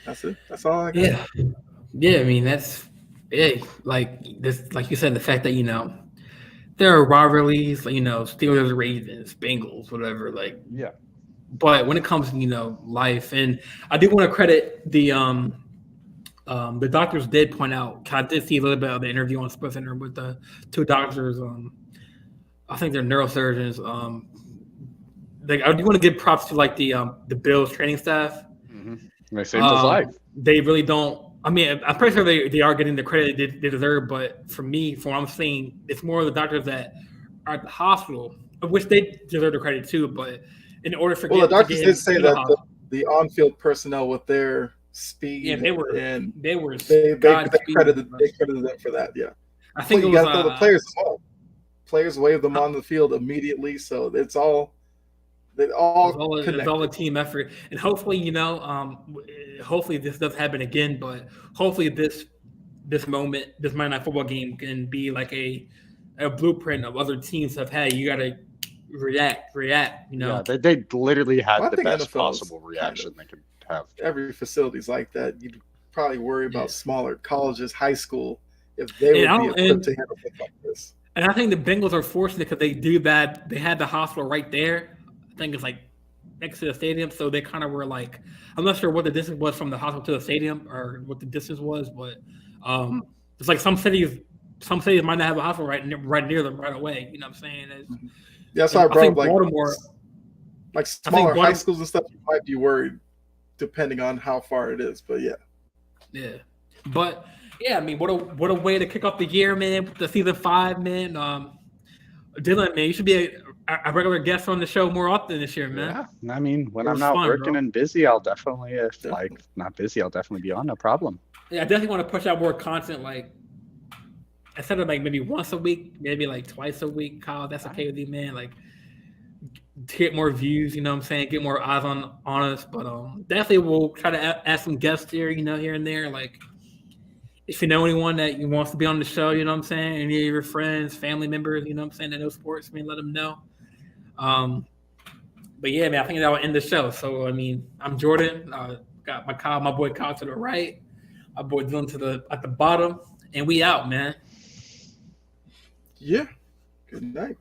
That's it. That's all I got. Yeah. I mean, that's like this, like you said, the fact that there are rivalries, Steelers, Ravens, Bengals, whatever. But when it comes to life, and I do want to credit the doctors did point out. I did see a little bit of the interview on SportsCenter with the 2 doctors. I think they're neurosurgeons. I do want to give props to the Bills training staff. They saved his life. They really don't. I mean, I'm pretty sure they are getting the credit they deserve. But for me, from what I'm seeing, it's more of the doctors that are at the hospital, of which they deserve the credit too. But in order for the doctors did say that the on-field personnel with their speed, they credited them for that. Yeah, I think you got to throw the players as well. Players waved them on the field immediately, so it's all a team effort, and hopefully, hopefully this does happen again. But hopefully this moment, this Monday Night Football game, can be like a blueprint of other teams have had. You got to react. Yeah, they literally had the best possible reaction they could have. Every facility's like that. You'd probably worry about smaller colleges, high school, if they would be equipped to handle things like this. And I think the Bengals are fortunate because they do that. They had the hospital right there. I think it's next to the stadium, so they kind of were like, I'm not sure what the distance was from the hospital to the stadium or what the distance was, but it's like some cities might not have a hospital right near them right away. You know what I'm saying? That's why I brought up Baltimore, like smaller high schools and stuff. You might be worried depending on how far it is, but yeah. But yeah, I mean, what a way to kick off the year, man. The season 5, man. Dylan, man, you should be a regular guest on the show more often this year, man. Yeah, I mean, when I'm not working and busy, I'll definitely, not busy, I'll definitely be on, no problem. Yeah, I definitely want to push out more content, instead of maybe once a week, maybe twice a week, Kyle. That's okay with you, man. To get more views, you know what I'm saying? Get more eyes on us. But definitely we'll try to add some guests here, here and there. If you know anyone that wants to be on the show, you know what I'm saying? Any of your friends, family members, you know what I'm saying, that know sports, man, let them know. But yeah, man, I think that will end the show. So, I mean, I'm Jordan. Got my boy Kyle to the right, my boy Dylan at the bottom, and we out, man. Yeah. Good night.